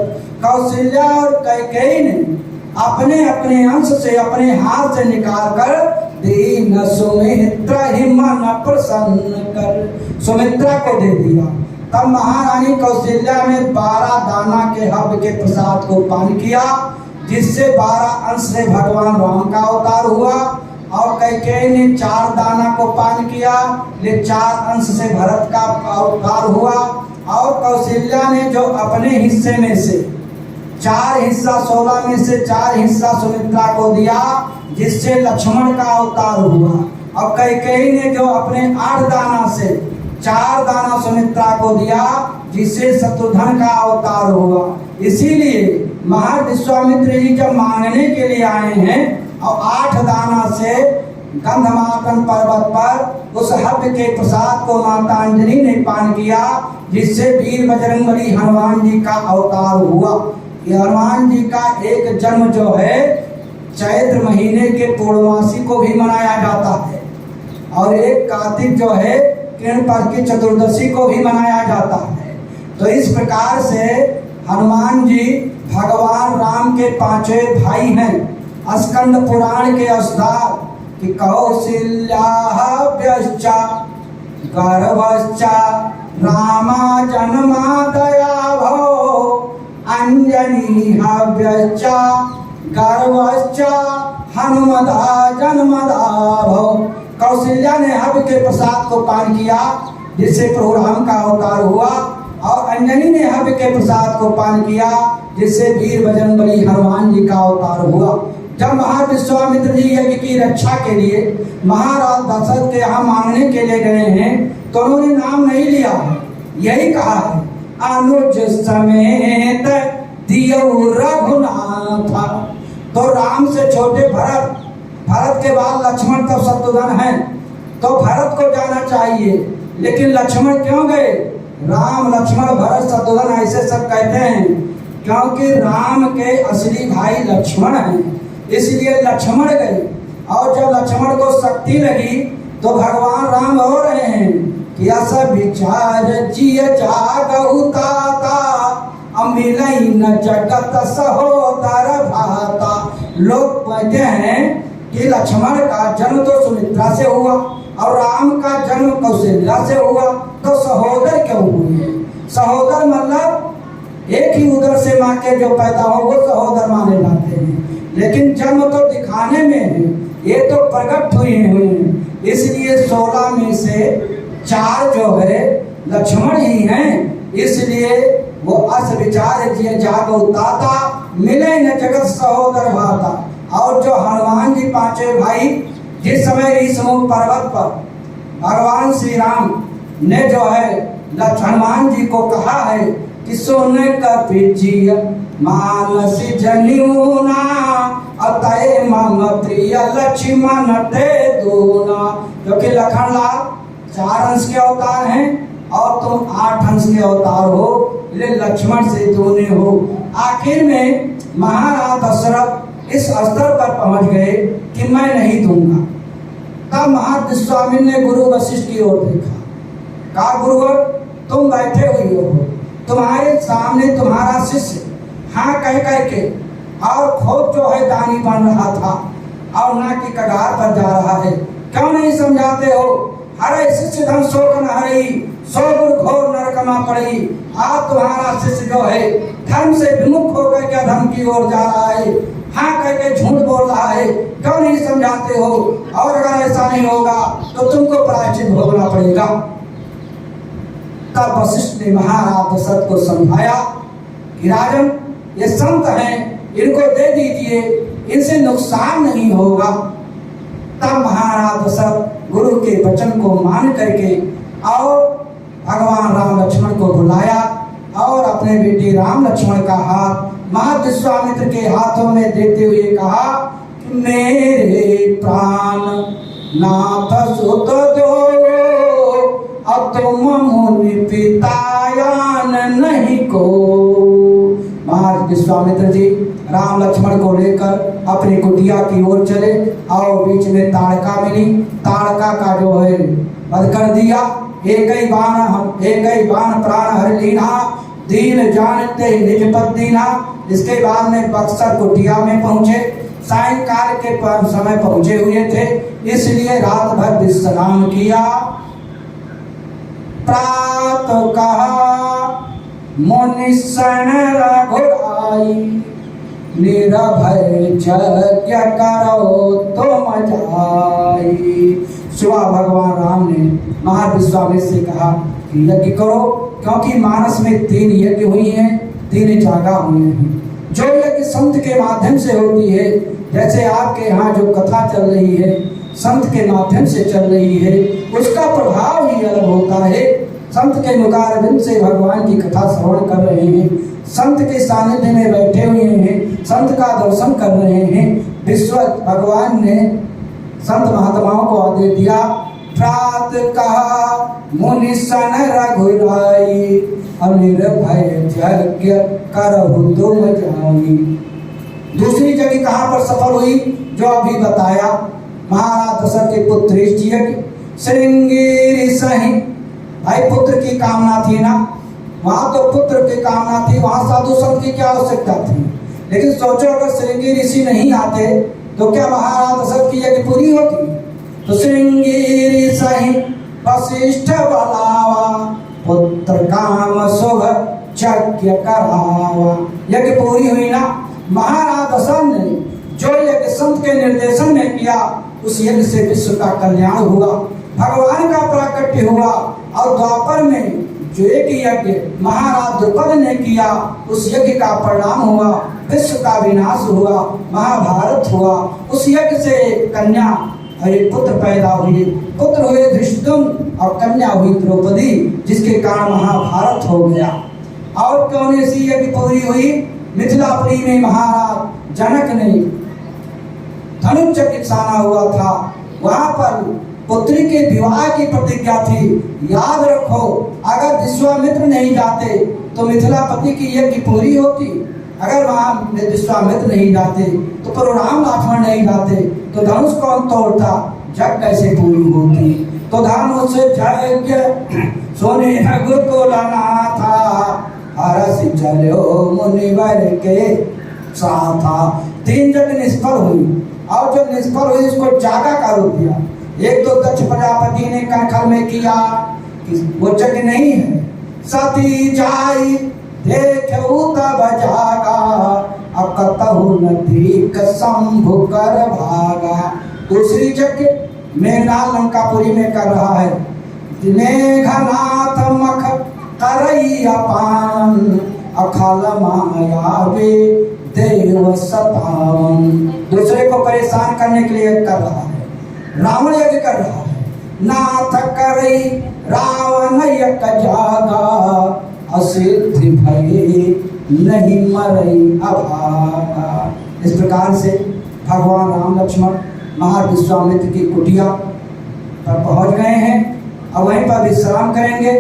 कौशल्या और कैकेयी ने अपने अपने अंश से अपने हाथ से निकाल कर दीन सुमित्रा ही मन प्रसन्न कर सुमित्रा को दे दिया। तब महारानी कौशल्या ने 12 दाना के हव्य के प्रसाद को पान किया, जिससे 12 अंश से भगवान राम का अवतार हुआ और कैकेयी ने 4 दाना को पान किया, ले 4 अंश से भरत का अवतार हुआ। और कौशल्या ने जो अपने हिस्से में से 4 हिस्सा 16 में से 4 हिस्सा सुमित्रा को दिया, जिससे लक्ष्मण का अवतार हुआ। और कैकेयी ने जो अपने 8 दाना से 4 दाना सुमित्रा को दिया, जिससे शत्रुघ्न का अवतार हुआ। इसीलिए महाराज विश्वामित्र जी जब मांगने के लिए आए हैं और 8 दाना से गंधमादन पर्वत पर उस हव्य के प्रसाद को माता अंजनी ने पान किया, जिससे वीर बजरंगबली हनुमान जी का अवतार हुआ। ये हनुमान जी का एक जन्म जो है चैत्र महीने के पूर्णमासी को भी मनाया जाता है, और एक कार्तिक जो है कृष्ण पक्ष की चतुर्दशी को भी मनाया जाता है। तो इस प्रकार से हनुमान जी भगवान राम के 5वें भाई हैं। स्कंद पुराण के अनुसार कि कौशल्याभ्यश्च गर्भश्च रामा जन्मादयाभो अंजनीभ्यश्च गर्भश्च हनुमदा जन्मदाभो। कौशल्या ने हव्य के प्रसाद को पान किया, जिससे प्रभु राम का अवतार हुआ। और अंजनी ने हव्य के प्रसाद को पान किया, जिससे वीर बजरंगबली हनुमान जी का अवतार हुआ। जब महाराज विश्वामित्र जी यज्ञ की रक्षा के लिए महाराज दशरथ के यहाँ मांगने के लिए गए हैं, तो उन्होंने नाम नहीं लिया है, यही कहा है अनुज समेत दियो रघुनाथ। तो राम से छोटे भरत, भरत के बाद लक्ष्मण तब शत्रुघ्न हैं, तो भरत को जाना चाहिए। लेकिन लक्ष्मण क्यों गए? राम लक्ष्मण भरत शत्रुघ्न ऐसे सब कहते हैं क्योंकि राम के असली भाई लक्ष्मण हैं, इसलिए लक्ष्मण गए। और जब लक्ष्मण को शक्ति लगी तो भगवान राम हो रहे हैं कि ऐसा विचार जिय जागहु ताता, अमिलई न जगत सहोदर भाता। लोग कहते हैं कि लक्ष्मण का जन्म तो सुमित्रा से हुआ और राम का जन्म कौशल्या से हुआ, तो सहोदर क्यों हुए? सहोदर मतलब एक ही उदर से माँ के जो पैदा हो वो सहोदर माने जाते हैं। लेकिन जन्म तो दिखाने में है, ये तो प्रकट हुए हैं। इसलिए 16 में से 4 जो है लक्ष्मण ही हैं, इसलिए वो अस विचार जिय जागो ताता, मिले न जगत सहोदर भाता। और जो हनुमान जी 5वें भाई, जिस समय ऋषिमुख पर्वत पर भगवान श्री राम ने जो है हनुमान जी को कहा है कि सोने का पिजिय मानसी जनियूना अतय मम प्रिय लक्ष्मण ते दूना। क्योंकि लखन लाल 4 अंश के अवतार हैं और तुम 8 अंश के अवतार हो, इसलिए लक्ष्मण से दूने हो। आखिर में महाराज दशरथ इस स्तर पर पहुंच गए कि मैं नहीं दूंगा। तब महाराज विश्वामित्र ने गुरु वशिष्ठ की ओर देखा, कहा गुरुवर तुम बैठे हुए हो, तुम्हारे सामने तुम्हारा शिष्य हाँ कह के और खुद जो है दानी बन रहा था और ना की कगार पर जा रहा है, क्यों नहीं समझाते हो? हरे शिष्य धन शोक न हरी, सो गुरु घोर नरकमा पड़ी। आज तुम्हारा शिष्य जो है धर्म से विमुख होकर के धर्म की ओर जा रहा है, हाँ करके झूठ बोल रहा है, क्यों नहीं समझाते हो? और अगर ऐसा नहीं होगा तो तुमको प्रायश्चित भोगना पड़ेगा। तब वशिष्ठ ने महाराज दशरथ को समझाया कि राजन ये संत हैं, इनको दे दीजिए, इनसे नुकसान नहीं होगा। तब महाराज दशरथ गुरु के वचन को मान करके और भगवान राम लक्ष्मण को बुलाया और अपने बेटे राम लक्ष्मण का हाथ महाराज विश्वामित्र के हाथों में देते हुए कहा कि मेरे प्राण नाथ सुत दो, अब तुम मुनि पितायान नहीं को। महाराज विश्वामित्र जी राम लक्ष्मण को लेकर अपनी कुटिया की ओर चले और बीच में ताड़का मिली, ताड़का का जो है वध कर दिया। एक ही बाण प्राण हर लीना, दीन जानते निज पद दीना। इसके बाद में बक्सर कुटिया में पहुंचे, सायंकाल के समय पहुंचे हुए थे, इसलिए रात भर विश्राम किया। प्रातः कहा मुनि सन रघुराई, निरभय यज्ञ करो तुम जाई। सुबह भगवान राम ने महाविश्वामित्र से कहा कि यज्ञ करो, क्योंकि मानस में 3 यज्ञ हुई हैं, 3 जागा हुए हैं। जो यज्ञ संत के माध्यम से होती है, जैसे आपके यहाँ जो कथा चल रही है संत के माध्यम से चल रही है, उसका प्रभाव ही अलग होता है। संत के मुखारविंद से भगवान की कथा श्रवण कर रहे हैं, संत के सानिध्य में बैठे हुए हैं, संत का दर्शन कर रहे हैं। विश्व भगवान ने संत महात्माओं को आदेश दिया, प्रात कहा मुनि सन रघुराई, अनिर्भय यज्ञ करहु तुम जाई। दूसरी जगह कहाँ पर सफल हुई, जो अभी बताया, महाराज दशरथ के पुत्र यज्ञ श्रृंगेरी सही। भाई पुत्र की कामना थी ना, वहां तो पुत्र की कामना थी, वहां साधु संत की क्या आवश्यकता थी। लेकिन सोचो अगर श्रृंगी ऋषि नहीं आते तो क्या महाराज दशरथ की यज्ञ पूरी होती। तो श्रृंगी सही वशिष्ठ बलावा, पुत्र काम शुभ यज्ञ करावा। यज्ञ पूरी हुई ना। महाराज दशरथ ने जो यज्ञ संत के निर्देशन में किया, उस यज्ञ से विश्व का कल्याण हुआ, भगवान का प्राकट्य हुआ। और द्वापर में जो एक यज्ञ महाराज द्रुपद ने किया, उस यज्ञ का परिणाम हुआ, विश्व का विनाश हुआ, महाभारत हुआ। उस यज्ञ से कन्या और एक पुत्र पैदा हुए, पुत्र हुए धृष्टद्युम्न और कन्या हुई द्रौपदी, जिसके कारण महाभारत हो गया। और कौन सी यज्ञ पूरी हुई, मिथिलापुरी में महाराज जनक ने धनुचक्र साना हुआ था, वहां पर पुत्री के विवाह की प्रतिज्ञा थी। याद रखो, अगर विश्वामित्र नहीं जाते तो मिथिलापति की यज्ञ पूरी होती। अगर वहां विश्वामित्र नहीं जाते तो परशुराम लक्ष्मण नहीं जाते तो धनुष कौन तोड़ता, जग कैसे पूरी होती। तो धनुष यज्ञ सोने गुरुकुल नाथा, हरस चलो मुनिवर के साथा। 3 यज्ञ निष्फल हुई, और जो निष्फल हुई उसको जागा का रूप दिया। एक तो दक्ष प्रजापति ने कंखल में किया कि वो यज्ञ नहीं है, सती जाई देखऊ तब जागा, अकतहु नदी शंभु कर भागा। दूसरी यज्ञ मेघनाथ लंकापुरी में कर रहा है, मेघनाथ मख करई अपान, अखल माया वे देव सतावन। दूसरे को परेशान करने के लिए कर रहा है। रावण यज्ञ कर रहा है, नाथ करई रावण यज्ञ जागा, असिद्धि भये नहीं मरई अभागा। इस प्रकार से भगवान राम लक्ष्मण महाविश्वामित्र की कुटिया पर पहुंच गए हैं। अब वहीं पर विश्राम करेंगे,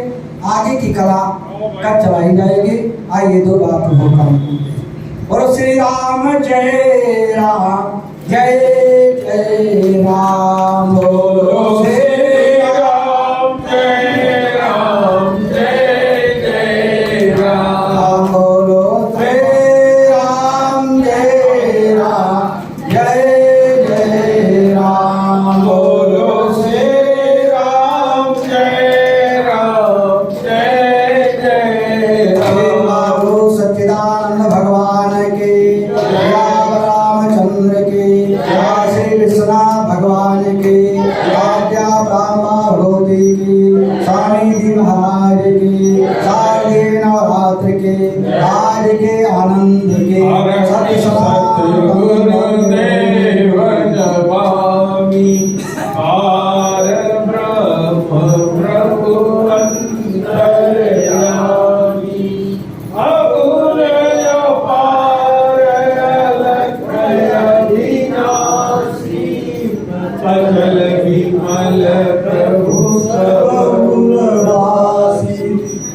आगे की कला कब चलाई जाएगी। आइए 2 बार प्रभु का बोलो श्री राम जय राम जय जय राम। बोलो श्री राम जय राम जय जय राम। बोलो श्री राम जय राम जय जय राम। बोलो श्री राम जय राम जय जय राम। बाबू सच्चिदानंद भगवान की, रामचंद्र की, श्री विश्वनाथ भगवान की, आज्ञा ब्रह्मा भगवती की, स्वामी जी महाराज की, शारदीय नवरात्र के, आज के आनंद के, सत्य गुरुदेव नमामि। पार ब्रह्म प्रभु अंतर्यामी, अगुण अपार अलक्ष्य अविनाशी, अचल विमल प्रभु सब गुणवासी,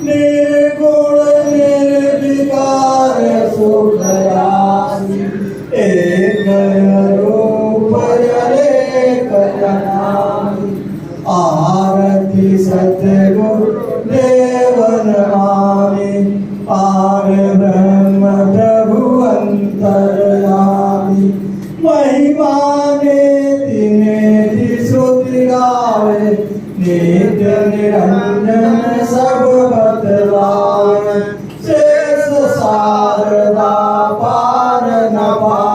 निर्गुण निर्विकार सुख राशि, एक रूप अनेक नामी। आरती सतगुरु देव नमामि, पार ब्रह्म प्रभु अंतर्यामी। महिमा ने श्रुति गावे, नित्य निरंजन सब बतलावे, शेष शारदा पार न पाए।